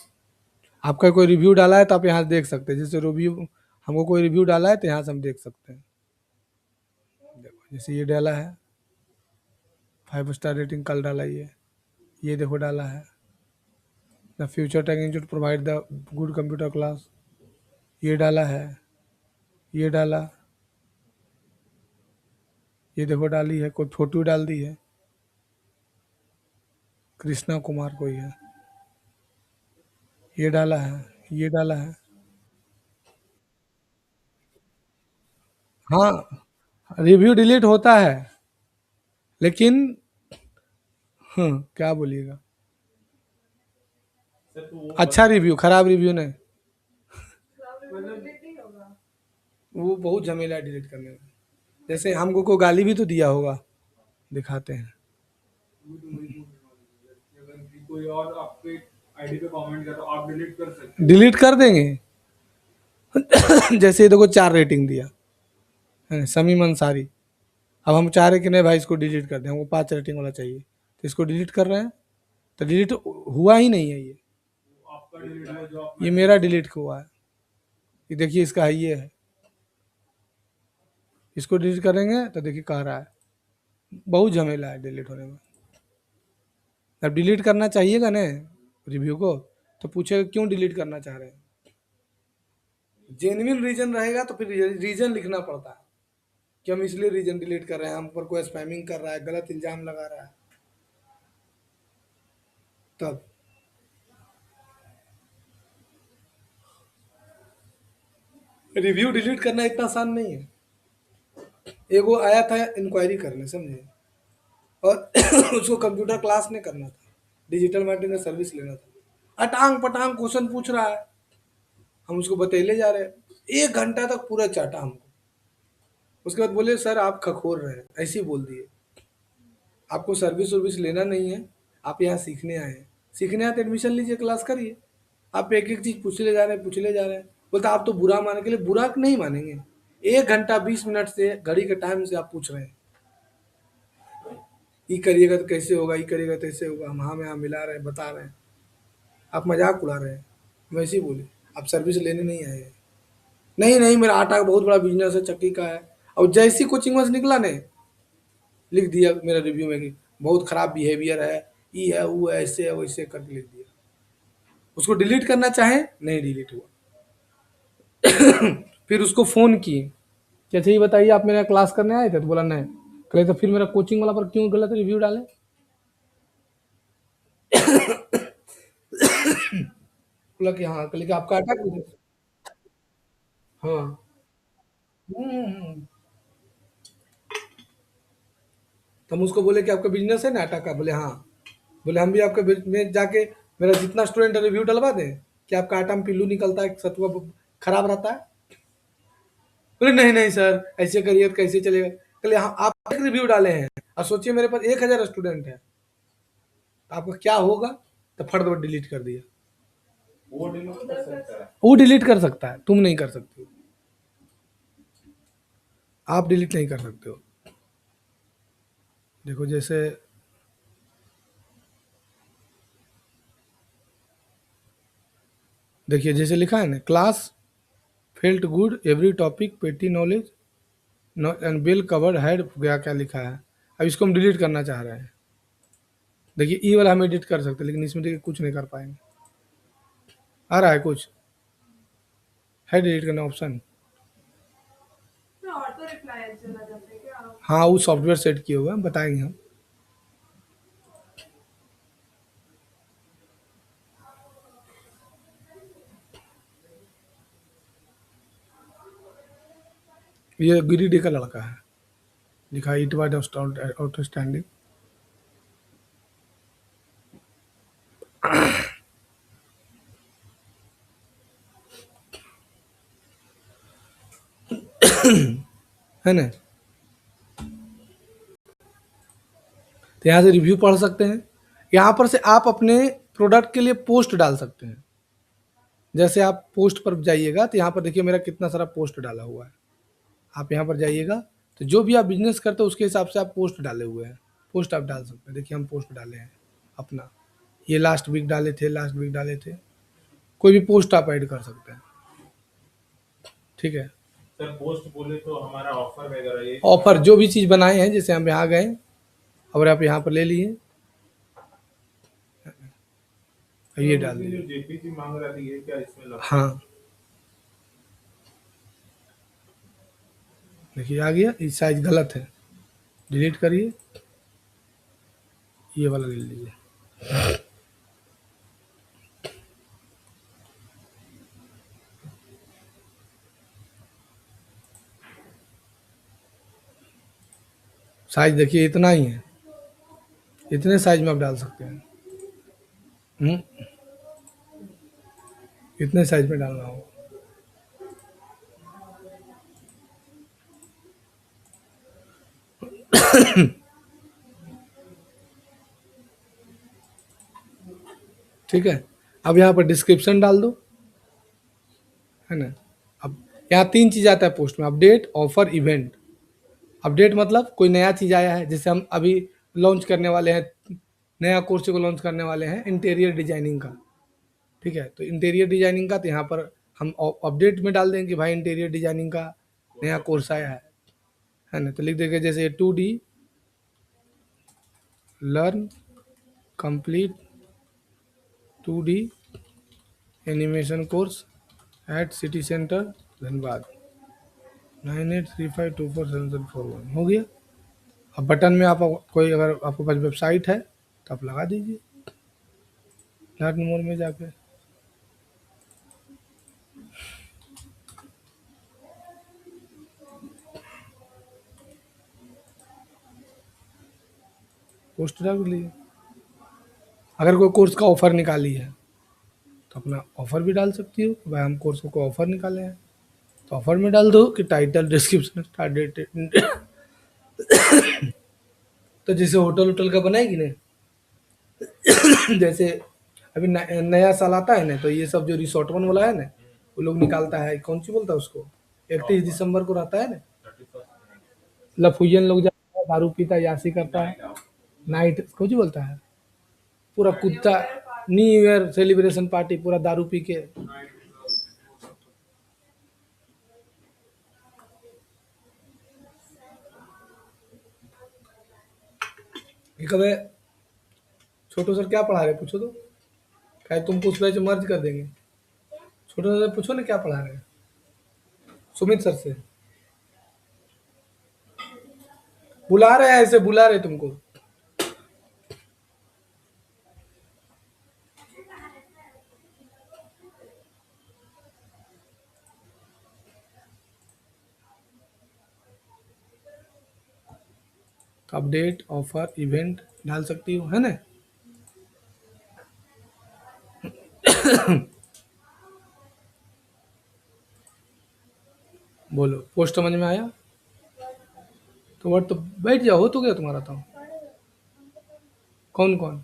आपका कोई रिव्यू डाला है तो आप यहाँ से देख सकते हैं, जैसे रिव्यू हमको कोई रिव्यू डाला है तो यहाँ से हम देख सकते हैं। देखो जैसे ये डाला है 5 स्टार रेटिंग, कल डाला ये देखो डाला है the future tech institute provide the good computer class, ये डाला है, ये डाला, ये देखो डाली है, कोई फोटो डाल दी है, कृष्णा कुमार कोई है, ये डाला है, ये डाला है। हाँ, रिव्यू डिलीट होता है, लेकिन क्या बोलिएगा, सर तो वो अच्छा रिव्यू, खराब रिव्यू नहीं। मतलब डिलीट नहीं होगा। वो बहुत झमेला है डिलीट करने में। जैसे हमको को गाली भी तो दिया होगा, दिखाते हैं। वो तो वही बोल रहा हूँ, अगर कोई और आपके आईडी पे कमेंट कर तो आप डिलीट कर सकते डिलीट कर देंगे। जैसे ये देखो 4 रेटिंग दिया है समीम अंसारी, अब हम चाह रहे कि नहीं भाई इसको डिलीट कर दें, हमको 5 रेटिंग वाला चाहिए, तो इसको डिलीट कर रहे हैं, तो डिलीट हुआ ही नहीं है ये हो, आपका डिलीट हुआ जो आप ये मेरा डिलीट हुआ है। ये देखिए इसका है, ये है, इसको डिलीट करेंगे तो देखिए कह रहा है बहुत झमेला है डिलीट होने में। अब डिलीट करना चाहिएगा ना रिव्यू को, तो पूछेगा क्यों डिलीट करना चाह रहे हैं। जेन्युइन रीजन रहेगा तो फिर रीजन लिखना पड़ता है कि हम इसलिए रीजन डिलीट कर रहे हैं, हम पर कोई स्पैमिंग कर रहा है, गलत इल्जाम लगा रहा है, तब। रिव्यू डिलीट करना इतना आसान नहीं है। एगो आया था इंक्वायरी करने, समझे, और उसको कंप्यूटर क्लास नहीं करना था, डिजिटल मार्केटिंग का सर्विस लेना था, अटांग पटांग क्वेश्चन पूछ रहा है, हम उसको बतैले जा रहे हैं, 1 घंटा तक पूरा चाटा हमको। उसके बाद बोले सर आप खखोर रहे हैं, ऐसे ही बोल दिए, आपको सर्विस वर्विस लेना नहीं है, आप यहाँ सीखने आए हैं, सीखने आए तो एडमिशन लीजिए, क्लास करिए। आप एक एक चीज़ पूछले जा रहे हैं, पूछले जा रहे हैं, बोलते आप तो बुरा माने के लिए, बुरा नहीं मानेंगे। 1 घंटा 20 मिनट से घड़ी के टाइम से आप पूछ रहे हैं, ये करिएगा तो कैसे होगा, ये करिएगा तो कैसे होगा, हम हाँ में हाँ मिला रहे हैं, बता रहे हैं, आप मजाक उड़ा रहे हैं। वैसे ही बोले आप सर्विस लेने नहीं आए हैं। नहीं नहीं, मेरा आटा का बहुत बड़ा बिजनेस है, चक्की का है। और जैसी कोचिंग में से निकला ने, लिख दिया मेरा रिव्यू में कि बहुत खराब बिहेवियर है, ये है वो है, ऐसे है वैसे करके लिख दिया। उसको डिलीट करना चाहे नहीं डिलीट हुआ। फिर उसको फोन किए कि अच्छा ये बताइए आप मेरा क्लास करने आए थे, तो बोला नहीं। कहे तो फिर मेरा कोचिंग वाला पर क्यों गलत रिव्यू डाले? बोला कि हाँ, कल कि आपका अटैक। हाँ। हम्म। तो हम उसको बोले कि आपका बिजनेस है ना आटा का? बोले हाँ। बोले हम भी आपके में जाके मेरा जितना स्टूडेंट रिव्यू डलवा दें कि आपका आटा में पिल्लू निकलता है, सतुआ खराब रहता है। बोले नहीं नहीं सर, ऐसे करिए तो कैसे चलेगा? बोले हाँ, आप एक रिव्यू डाले हैं और सोचिए मेरे पास 1000 स्टूडेंट है, तो आपका क्या होगा? तो फट दो डिलीट कर दिया। वो डिलीट कर सकता है। वो डिलीट कर सकता है, तुम नहीं कर सकते हो। आप डिलीट नहीं कर सकते हो। देखो जैसे देखिए जैसे लिखा है ना, class felt good, every topic pretty knowledge and well covered head, क्या क्या लिखा है। अब इसको हम डिलीट करना चाह रहे हैं। देखिए ई वाला हम एडिट कर सकते हैं, लेकिन इसमें देखिए कुछ नहीं कर पाएंगे। आ रहा है कुछ है डिलीट करना ऑप्शन? तो ऑटो रिप्लाई चला जाता है क्या? हाँ, वो सॉफ्टवेयर सेट किए हुए हैं, बताएंगे हम। ये गिरिडीह का लड़का है, लिखा इट वाज आउटस्टैंडिंग। है ना? तो यहाँ से रिव्यू पढ़ सकते हैं। यहाँ पर से आप अपने प्रोडक्ट के लिए पोस्ट डाल सकते हैं। जैसे आप पोस्ट पर जाइएगा तो यहाँ पर देखिए मेरा कितना सारा पोस्ट डाला हुआ है। आप यहाँ पर जाइएगा तो जो भी आप बिजनेस करते हो उसके हिसाब से आप पोस्ट डाले हुए हैं, पोस्ट आप डाल सकते हैं। देखिए हम पोस्ट डाले हैं अपना, ये लास्ट वीक डाले थे, लास्ट वीक डाले थे। कोई भी पोस्ट आप ऐड कर सकते हैं। ठीक है। सर पोस्ट बोले तो हमारा ऑफर वगैरह ये ऑफर जो भी चीज़ बनाए हैं, जैसे हम यहाँ गए और आप यहाँ पर ले लिए, ये डाल जो दिए। जेपीजी मांग रहा थी ये क्या इसमें लगा? हाँ देखिए आ गया, ये साइज गलत है, डिलीट करिए, ये वाला ले लीजिए। साइज देखिए इतना ही है, इतने साइज में आप डाल सकते हैं। हम्म, इतने साइज में डालना होगा। ठीक है। अब यहाँ पर डिस्क्रिप्शन डाल दो, है ना? अब यहाँ 3 चीज़ आता है पोस्ट में, अपडेट, ऑफर, इवेंट। अपडेट मतलब कोई नया चीज़ आया है, जैसे हम अभी लॉन्च करने वाले हैं, नया कोर्स को लॉन्च करने वाले हैं इंटीरियर डिजाइनिंग का। ठीक है, तो इंटीरियर डिजाइनिंग का तो यहाँ पर हम अपडेट में डाल देंगे कि भाई इंटीरियर डिजाइनिंग का नया कोर्स आया है ना? तो लिख देंगे जैसे 2D learn complete 2D animation course eight city centre Dhanbad 9835247741। हो गया। अब बटन में आप कोई अगर आपके पास वेबसाइट है तो आप लगा दीजिए लर्न मोर में जाके। पोस्ट रख लिए। अगर कोई कोर्स का ऑफर निकाली है तो अपना ऑफर भी डाल सकती हो, भाई हम कोर्स को ऑफर निकाले हैं, तो ऑफर में डाल दो कि टाइटल डिस्क्रिप्शन स्टार्ट डेट। तो जैसे होटल वोटल का बनाएगी ना, जैसे अभी नया साल आता है ना, तो ये सब जो रिसोर्ट वन वाला है ना, वो लोग निकालता है, कौन सी बोलता है उसको, 31 दिसंबर को रहता है ना, 31 लफुजन लोग जाता है, दारू पीता है, यासी करता है, नाइट कौन सी बोलता है, पूरा कुत्ता, न्यू ईयर सेलिब्रेशन पार्टी, पूरा दारू पी के। ये कब है छोटू सर क्या पढ़ा रहे पूछो तो, क्या तुमको उस बैच में मर्ज कर देंगे। छोटू सर से पूछो ना क्या पढ़ा रहे हैं, सुमित सर से बुला रहे हैं, ऐसे बुला रहे तुमको। अपडेट ऑफर इवेंट डाल सकती हो, है ना। बोलो पोस्ट समझ में आया तो वर्ड तो बैठ जाओ, हो तो गया तुम्हारा तो। कौन कौन,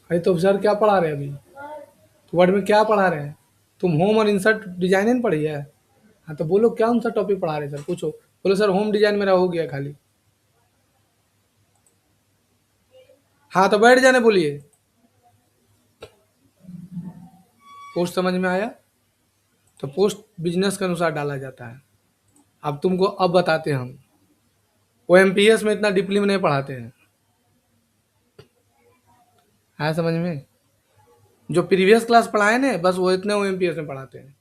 अरे तो सर क्या पढ़ा रहे हैं अभी, तो वर्ड में क्या पढ़ा रहे हैं। तुम होम और इंसर्ट डिजाइन नहीं पढ़ी है। हाँ तो बोलो क्या उनसा टॉपिक पढ़ा रहे हैं सर, पूछो। बोलो सर होम डिजाइन मेरा हो गया खाली। हाँ तो बैठ जाने बोलिए। पोस्ट समझ में आया, तो पोस्ट बिजनेस के अनुसार डाला जाता है। अब तुमको अब बताते हैं हम, वो एमपीएस में इतना डीपली में नहीं पढ़ाते हैं। आया समझ में, जो प्रीवियस क्लास पढ़ाए ना बस वो इतने वो एमपीएस में पढ़ाते हैं,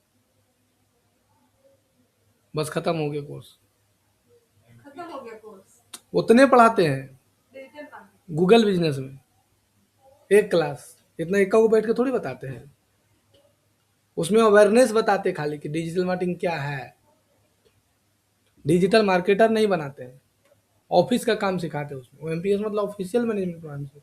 बस खत्म हो गया कोर्स। खत्म हो गया कोर्स। उतने पढ़ाते हैं डिजिटल मार्केटिंग। गूगल बिजनेस में, एक क्लास इतना इक्का को बैठ के थोड़ी बताते हैं। उसमें अवेयरनेस बताते खाली कि डिजिटल मार्केटिंग क्या है। डिजिटल मार्केटर नहीं बनाते हैं, ऑफिस का काम सिखाते हैं उसमें। एमपीएस मतलब ऑफिशियल मैनेजमेंट प्लान से।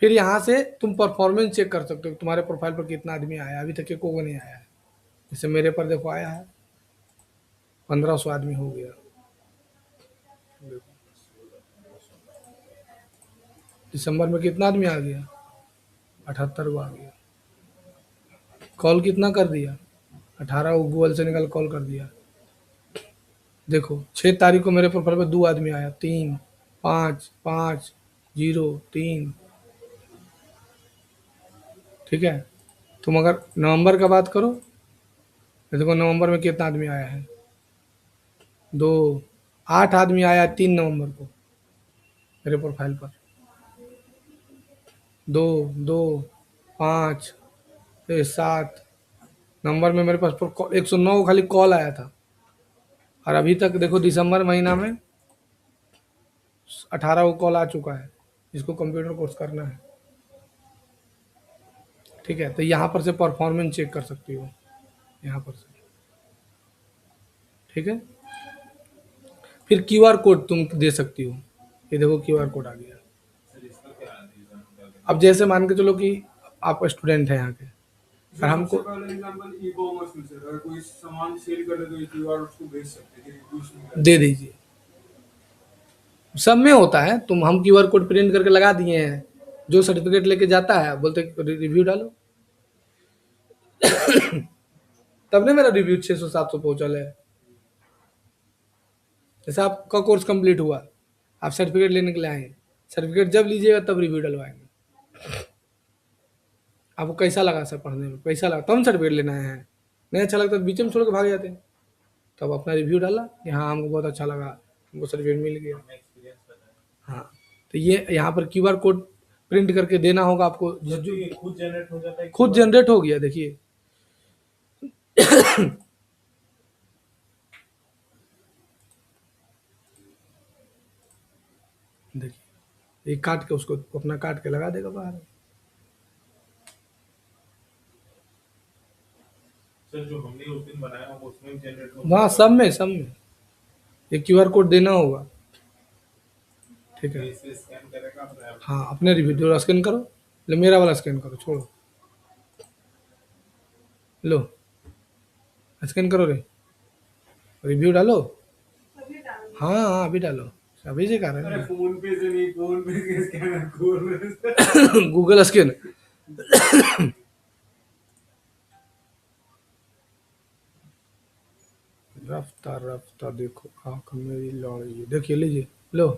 फिर यहाँ से तुम परफॉर्मेंस चेक कर सकते हो, तुम्हारे प्रोफाइल पर कितना आदमी आया, अभी तक को नहीं आया है। जैसे मेरे पर देखो आया है 1500 आदमी हो गया। दिसंबर में कितना आदमी आ गया, 78 को आ गया। कॉल कितना कर दिया, 18 को गूगल से निकल कॉल कर दिया। देखो 6 तारीख को मेरे प्रोफाइल पर 2 आदमी आया, 3 5 5 0 3। ठीक है, तुम अगर नवंबर का बात करो, ये देखो नवंबर में कितना आदमी आया है, 2 8 आदमी आया 3 नवंबर को मेरे प्रोफाइल पर। 2 2 5 7 नवंबर में मेरे पास 109 खाली कॉल आया था। और अभी तक देखो दिसंबर महीना में 18 को कॉल आ चुका है, जिसको कंप्यूटर कोर्स करना है। ठीक है, तो यहाँ पर से परफॉर्मेंस चेक कर सकती हो, यहाँ पर से। ठीक है, फिर क्यूआर कोड तुम दे सकती हो। ये देखो क्यूआर कोड आ गया। सर इसका क्या रीजन क्या अब जैसे मान के चलो कि आप स्टूडेंट हैं यहाँ के, और हमको सबसे पहले एग्जांपल ई कॉमर्स में से अगर कोई सामान सेल कर रहे तो ये क्यूआर उसको भेज सकते हैं कि रिव्यूज नहीं कर दे दीजिए। सब में होता है, तुम हम क्यूआर कोड प्रिंट करके लगा दिए हैं, जो सर्टिफिकेट लेके जाता है बोलते रिव्यू डालो। तब ना मेरा रिव्यू 600 700 पहुंचल है। जैसे आपका कोर्स कंप्लीट हुआ, आप सर्टिफिकेट लेने के लिए आए, सर्टिफिकेट जब लीजिएगा तब रिव्यू डलवाएंगे। आपको कैसा लगा सर पढ़ने में, कैसा लगा, तब सर्टिफिकेट लेना है। नहीं अच्छा लगता तो बीच में छोड़ के भाग जाते हैं। तब अपना रिव्यू डाला कि हाँ हमको बहुत अच्छा लगा, हमको सर्टिफिकेट मिल गया। अपना एक्सपीरियंस बताएं। हाँ, तो ये यहाँ पर क्यूआर कोड प्रिंट करके देना होगा आपको। तो ये खुद जनरेट हो जाता है खुद QR? जनरेट हो गया, देखिए। देखिए एक काट के उसको अपना काट के लगा देगा बाहर। सर जो हमने उस दिन बनाया वो उसमें भी जनरेट हो वहाँ सब में एक क्यूआर कोड देना होगा। ठीक है, इसे स्कैन करेगा अपने आप। हाँ अपने रिव्यू जो स्कैन करो, लो मेरा वाला स्कैन करो, छोड़ो, लो स्कैन करो रे, रिव्यू डालो। अभी डाल दिया। हाँ हाँ अभी डालो, अभी से कर रहे अरे हैं फोन पे से नहीं, फोन पे के स्कैनर खोल रहे हैं। ना। Google scan. रफ्तार रफ्तार देखो आँख मेरी लौड़ी है, देखिए लीजिए लो।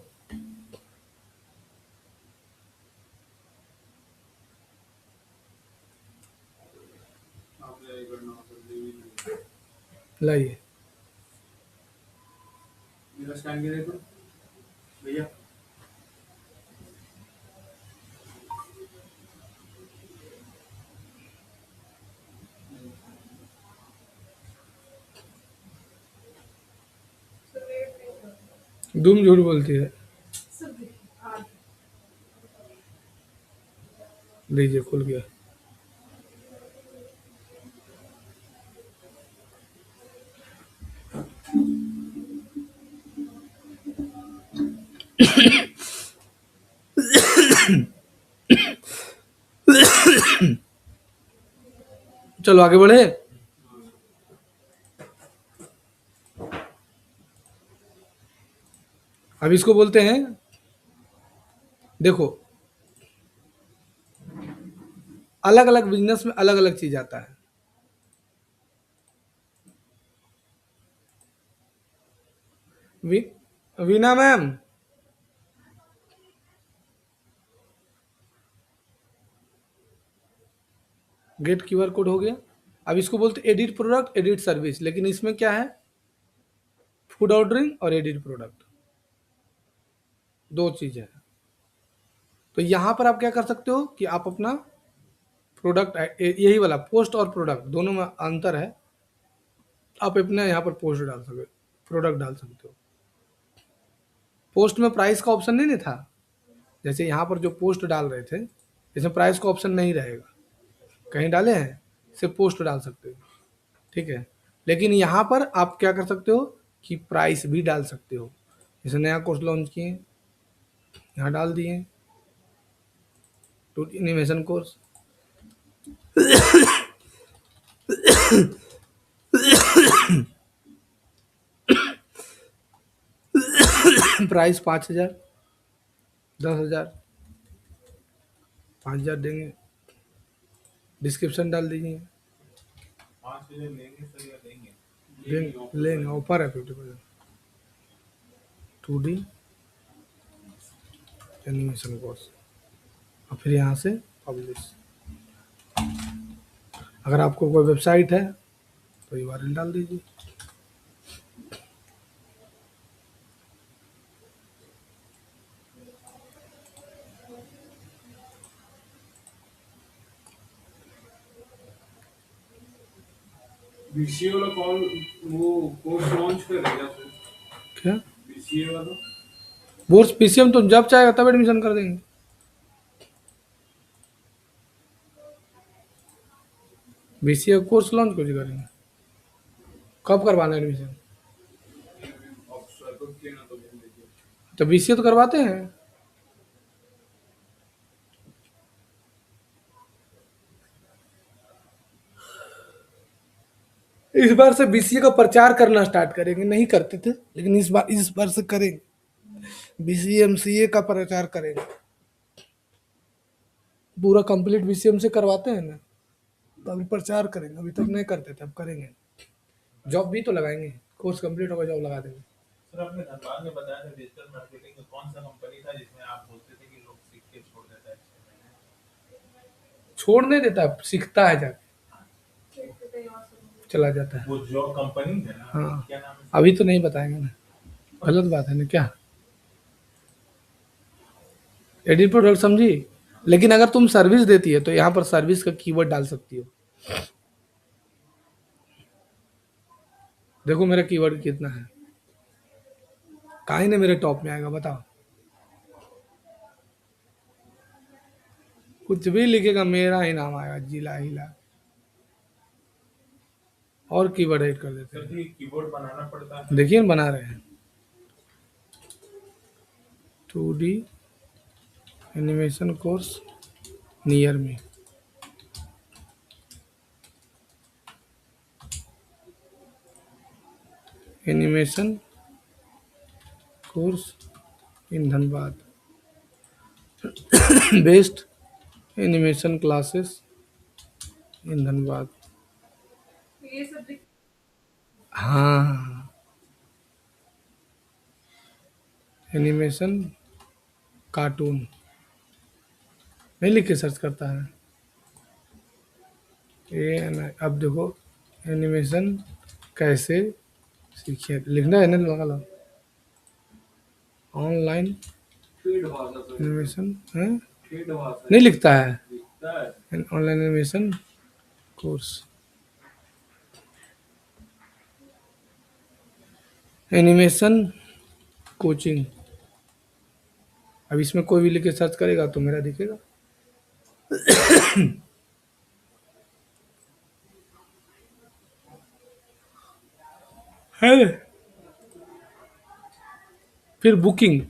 आपने ये करना होता है, ये भी नहीं। लाइए मेरा स्कैन कीजिए तो भैया। So wait, wait. तुम झूठ बोलती है। So हाँ, लीजिए, खुल गया। चलो आगे बढ़े। अब इसको बोलते हैं, देखो, अलग अलग बिजनेस में अलग अलग चीज आता है। वी, Veena ma'am, get QR code हो गया। अब इसको बोलते एडिट प्रोडक्ट, एडिट सर्विस, लेकिन इसमें क्या है, फूड ऑर्डरिंग और एडिट प्रोडक्ट, दो चीज है। तो यहां पर आप क्या कर सकते हो कि आप अपना प्रोडक्ट, यही वाला पोस्ट और प्रोडक्ट दोनों में अंतर है, आप अपने यहाँ पर पोस्ट डाल सकते, प्रोडक्ट डाल सकते हो। पोस्ट में प्राइस का ऑप्शन नहीं था, जैसे यहाँ पर जो पोस्ट डाल रहे थे, इसमें प्राइस का ऑप्शन नहीं रहेगा, कहीं डाले हैं, सिर्फ पोस्ट डाल सकते हो, ठीक है। लेकिन यहाँ पर आप क्या कर सकते हो कि प्राइस भी डाल सकते हो। जैसे नया कोर्स लॉन्च किए, यहाँ डाल दिए, टू एनिमेशन कोर्स, प्राइस 5,000, 10,000, 5,000 देंगे, डिस्क्रिप्शन डाल दीजिए, 5,000 लेंगे सर या देंगे? लेंगे, ऑफर है 50%। 2D एनिमेशन कोर्स, और फिर यहाँ से पब्लिश। अगर आपको कोई वेबसाइट है तो URL डाल दीजिए। बीसीए वाला कॉल, वो कोर्स लॉन्च करेगा फिर क्या बीसीए वाला? बोर्स PCM तो जब चाहेगा तब एडमिशन कर देंगे। BCA कोर्स लॉन्च कुछ करेंगे, कब करवाना है एडमिशन? आप सर्वर किए ना तो बोल दीजिए। तो BCA तो करवाते हैं। इस बार से BCA का प्रचार करना स्टार्ट करेंगे, नहीं करते थे लेकिन इस बार से करेंगे, BCA MCA का प्रचार करेंगे। पूरा कंप्लीट BCM से करवाते हैं ना, तो अभी प्रचार करेंगे, अभी तक नहीं करते थे, अब करेंगे। जॉब भी तो लगाएंगे, कोर्स कंप्लीट होगा जॉब लगा देंगे। सर आपने धनबाद में बताया था डिजिटल मार्केटिंग में कौन सा कंपनी था जिसमें आप बोलते थे कि लोग सीख के छोड़ देता है 6 महीने? छोड़ नहीं देता, सीखता है, जाके ठीक है, कहीं और सुनो। चला जाता है। वो जॉब कंपनी है ना, हाँ, क्या नाम है? अभी तो नहीं बताएंगे ना, गलत बात है ना क्या। एडिट प्रोडक्ट समझी, लेकिन अगर तुम सर्विस देती है तो यहाँ पर सर्विस का कीवर्ड डाल सकती हो। देखो मेरा कीवर्ड कितना है, काहे ने मेरे टॉप में आएगा बताओ। कुछ भी लिखेगा मेरा ही नाम आएगा, जिला हिला, और कीवर्ड ऐड कर देते सर हैं। जी कीबोर्ड बनाना पड़ता है। देखिए ना बना रहे हैं, 2D एनिमेशन कोर्स नियर में, animation course in Dhanbad, best animation classes in Dhanbad. ये सब दिख- हाँ, एनिमेशन कार्टून नहीं लिख के सर्च करता है ये। अब देखो एनिमेशन कैसे सीखिए, लिखना है ना, लगा लो ऑनलाइन फीड भाषा सर, एनिमेशन है, फीड भाषा नहीं लिखता है लिखता है। Online animation course, animation coaching. अब इसमें कोई भी लिख के सर्च करेगा तो मेरा दिखेगा। है ना? फिर बुकिंग,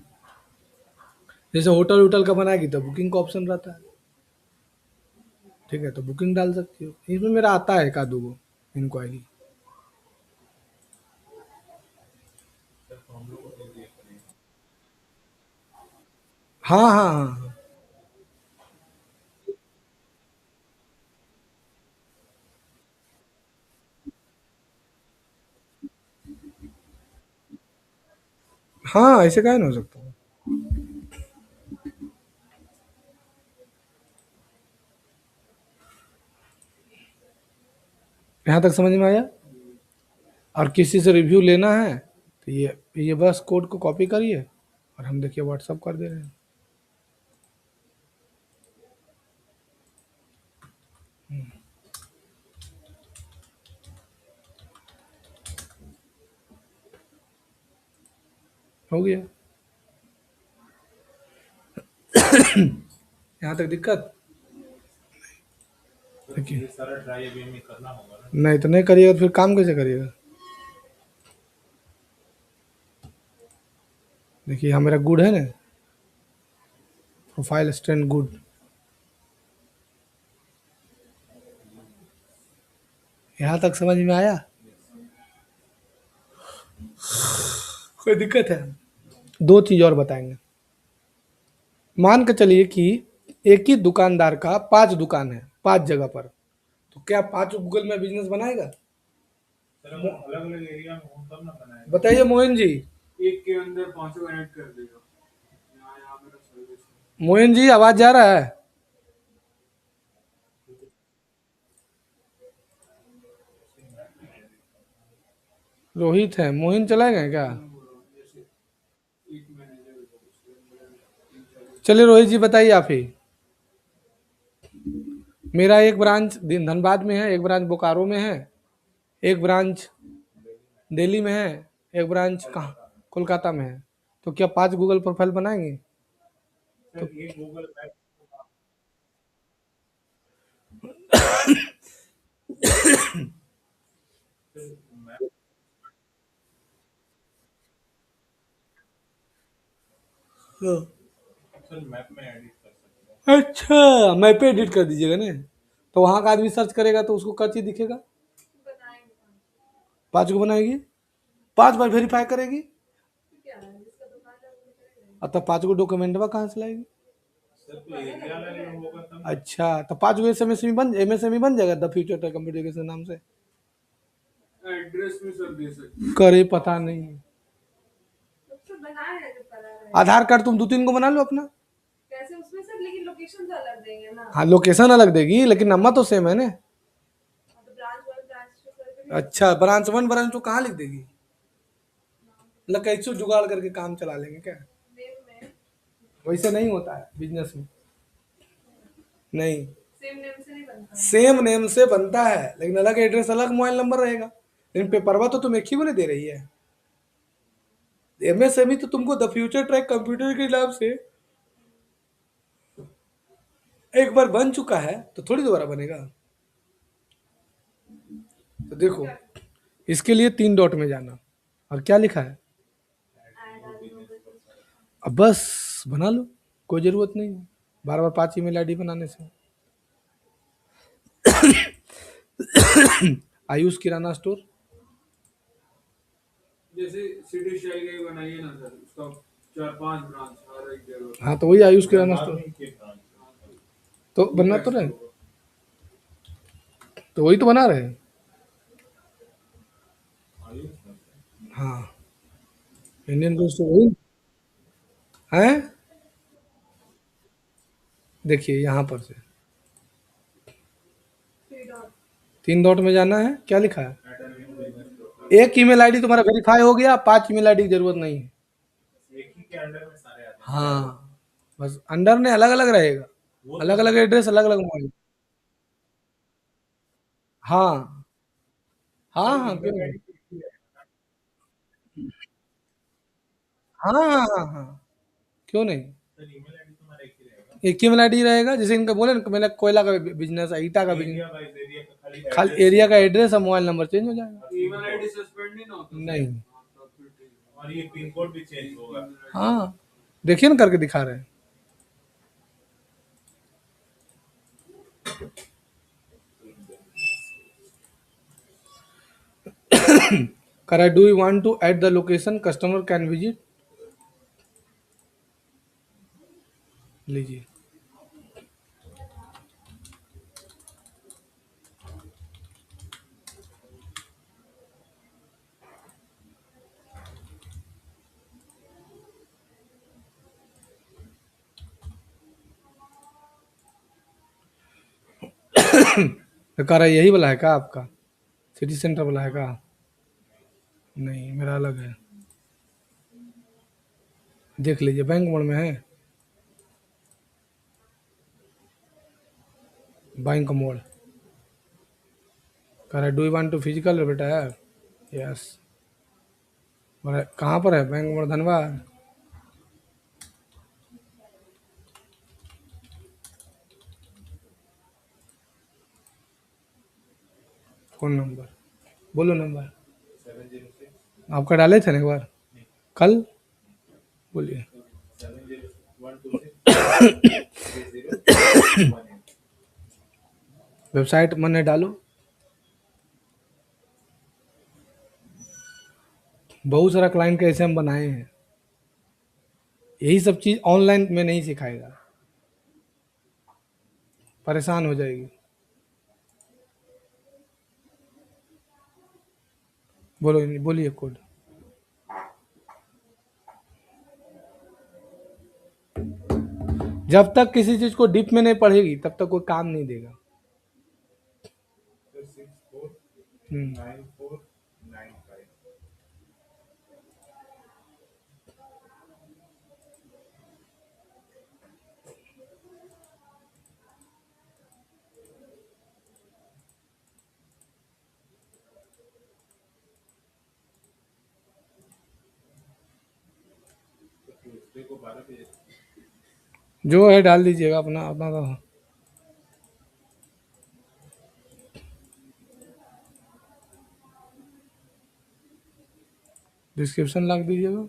जैसे होटल वोटल का बनाएगी तो बुकिंग का ऑप्शन रहता है, ठीक है, तो बुकिंग डाल सकती हो। इसमें मेरा आता है एक आधो गो इंक्वायरी। सर तो हम लोग को दे दिया करें। हाँ हाँ हाँ हाँ हाँ, ऐसे का नहीं हो सकता। यहाँ तक समझ में आया। और किसी से रिव्यू लेना है तो ये बस कोड को कॉपी करिए और हम देखिए व्हाट्सअप कर दे रहे हैं। हो गया। यहाँ तक दिक्कत तो देखिए। ये सारा ट्राई अभी हमें करना होगा ना। नहीं तो नहीं करिएगा तो फिर काम कैसे करिएगा। देखिए यहाँ मेरा गुड है ना, प्रोफाइल स्टैंड गुड। यहाँ तक समझ में आया। कोई दिक्कत है। दो चीज और बताएंगे। मान के चलिए कि एक ही दुकानदार का 5 दुकान है 5 जगह पर, तो क्या 5 गूगल में बिजनेस बनाएगा? सर अगर अलग अलग एरिया में हो तब ना बनाए। बताइए मोहन जी। एक के अंदर 500 कनेक्ट कर देगा। यहाँ मेरा सर्विस है। मोहन जी आवाज जा रहा है? रोहित है, मोहिन चला गए क्या? मैं बोल रहा हूँ, जैसे एक मैनेजर होगा, उसके अंदर 3-4 चलिए रोहित जी बताइए आप ही। मेरा एक ब्रांच धनबाद में है, एक ब्रांच बोकारो में है, एक ब्रांच दिल्ली में है, एक ब्रांच कहाँ कोलकाता में है। तो क्या 5 गूगल प्रोफाइल बनाएंगे? सर ये Google map map sir map में एडिट कर सकते हैं। अच्छा, मैप पे एडिट कर दीजिएगा ना, तो वहाँ का आदमी सर्च करेगा तो उसको क्या चीज़ दिखेगा? बनाएंगे 5 को बनाएगी, 5 बार वेरीफाई करेगी, क्या है जिसका दुकान है वो करेगा। और तब 5 को डॉक्यूमेंटवा कहाँ से लाएगी? सर तो एरिया अलग होगा तब ना। अच्छा, तो 5 को एमएसएमई बन जाएगा द फ्यूचर टेक कंप्यूटर के नाम से। एड्रेस भी सर दे सकते करे पता नहीं। तो सब बनाए हैं जो करा रहे हैं। आधार कार्ड तुम 2-3 को बना लो अपना। कैसे उसमें सर लेकिन लोकेशन तो अलग देंगे ना। हाँ लोकेशन अलग देगी लेकिन नंबर तो सेम है ना। तो ब्रांच 1 ब्रांच 2 करके अच्छा, ब्रांच 1 ब्रांच 2 कहाँ लिख देगी? मतलब कैसे जुगाड़ करके काम चला लेंगे क्या? नेम में वैसे नहीं होता है बिजनेस में, नहीं। सेम नेम से नहीं बनता। सेम नेम से बनता है लेकिन अलग एड्रेस अलग मोबाइल नंबर रहेगा। लेकिन पेपरवा तो तुम एक ही को नहीं दे रही है। एमएसएमई तो तुमको द फ्यूचर ट्रैक कंप्यूटर के नाम से एक बार बन चुका है तो थोड़ी दोबारा बनेगा। तो देखो इसके लिए 3 डॉट में जाना, और क्या लिखा है? अब बस बना लो, कोई जरूरत नहीं है बार बार 5 ईमेल आईडी बनाने से। आयुष किराना स्टोर, जैसे सिटी स्टाइल का ही बनाइए ना सर, उसका 4-5 ब्रांच हर एक जगह। हाँ तो वही आयुष किराना बाद स्टोर में के ब्रांच तो बनना तो रहे, तो वही तो बना रहे हैं। आयुष में। हाँ इंडियन पोस्ट वही है। देखिए यहाँ पर से 3 डॉट 3 डॉट में जाना है, क्या लिखा है? एट एंड बिजनेस प्रोफाइल एक ईमेल आईडी तुम्हारा वेरीफाई हो गया, 5 ईमेल आईडी की जरूरत नहीं है। एक ही के अंडर में सारे आते हैं। हाँ, बस अंडर में अलग-अलग रहेगा, वो तो अलग-अलग एड्रेस, अलग-अलग मोबाइल। हाँ, हाँ, सर हाँ, क्यों ईमेल नहीं? आईडी एक ही रहेगा। हाँ, हाँ, हाँ, हाँ, क्यों नहीं? सर ईमेल आईडी तुम्हारा एक ही रहेगा। एक ही मेल आईडी रहेगा, जैसे इनका बोले ना, मेरा कोयला का बिज़नेस है, ईटा का बिज़नेस, एरिया वाइज एरिया का खाली खाली एड्रेस एरिया चेंज का होगा। एड्रेस और मोबाइल नंबर चेंज हो जाएगा। ईमेल आईडी सस्पेंड नहीं ना होता सर? नहीं, हाँ, तब फिर ठीक है। और ये पिन कोड भी चेंज होगा। हाँ, देखिए ना करके दिखा रहे हैं। Kara, do you want to add the location customer can visit? लीजिए। तो करा यही वाला है क्या आपका? सिटी सेंटर वाला है क्या? नहीं, मेरा अलग है। देख लीजिए, बैंक मोड में है। बैंक मोड। करा, do you want to physical बेटा है? यस। कहाँ पर है बैंक मोड? धनबाद। फोन नंबर बोलो, नंबर 706 आपका डाले थे ना एक बार कल, बोलिए। 70126 वेबसाइट मैंने डालो। बहुत सारा क्लाइंट कैसे हम बनाए हैं, यही सब चीज़ ऑनलाइन में नहीं सिखाएगा, परेशान हो जाएगी। बोलो, बोलिए कोड। जब तक किसी चीज को डीप में नहीं पढ़ेगी तब तक कोई काम नहीं देगा। 649495 ट्यूसडे को 12 बजे। जो है डाल दीजिएगा अपना अपना तो। डिस्क्रिप्शन लग दीजिएगा।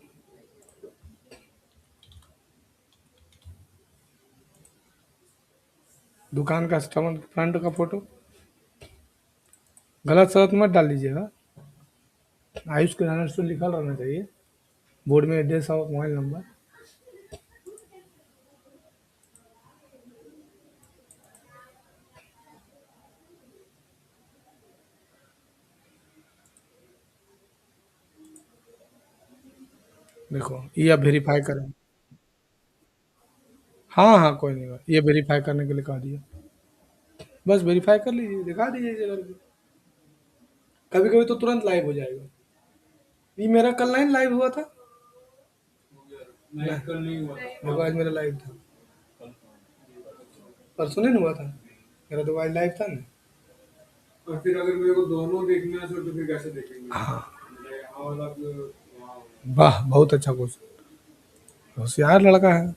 दुकान का कस्टमर फ्रंट का फोटो गलत सलत मत डाल दीजिएगा। आयुष किराना स्टोर लिखा रहना चाहिए, बोर्ड में एड्रेस और मोबाइल नंबर। देखो ये आप वेरीफाई करें। हाँ हाँ, कोई नहीं, ये वेरीफाई करने के लिए कह दिया, बस वेरीफाई कर लीजिए, दिखा दीजिए इसे करके। कभी कभी तो तुरंत लाइव हो जाएगा। ये मेरा कल नहीं लाइव हुआ था? नहीं, कल नहीं हुआ था। देखो आज मेरा लाइव था, परसों नहीं हुआ था मेरा, तो आज लाइव था ना। और फिर अगर मेरे को दोनों देखना है तो फिर कैसे देखेंगे? हाँ, यहाँ अलग, वहाँ। वाह बहुत अच्छा क्वेश्चन, होशियार लड़का है।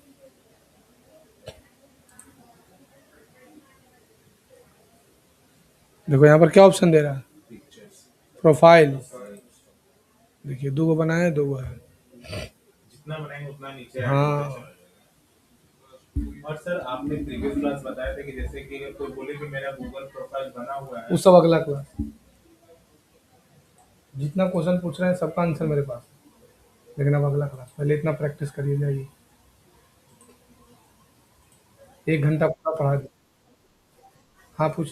देखो यहाँ पर क्या ऑप्शन दे रहा है, पिक्चर्स प्रोफाइल। देखिए दो गो बनाए, दो गो है। जितना बनाएंगे उतना नीचे हाँ। चला जाएगा। और सर आपने प्रीवियस क्लास बताया था कि जैसे कि अगर कोई बोले कि मेरा गूगल प्रोफाइल बना हुआ है, वो सब अगला क्लास। जितना क्वेश्चन पूछ रहे हैं सबका आंसर मेरे पास है। लेकिन अब अगला क्लास, पहले इतना प्रैक्टिस करिए, जाइए 1 घंटा पूरा पढ़ा दिया। हाँ पूछिए।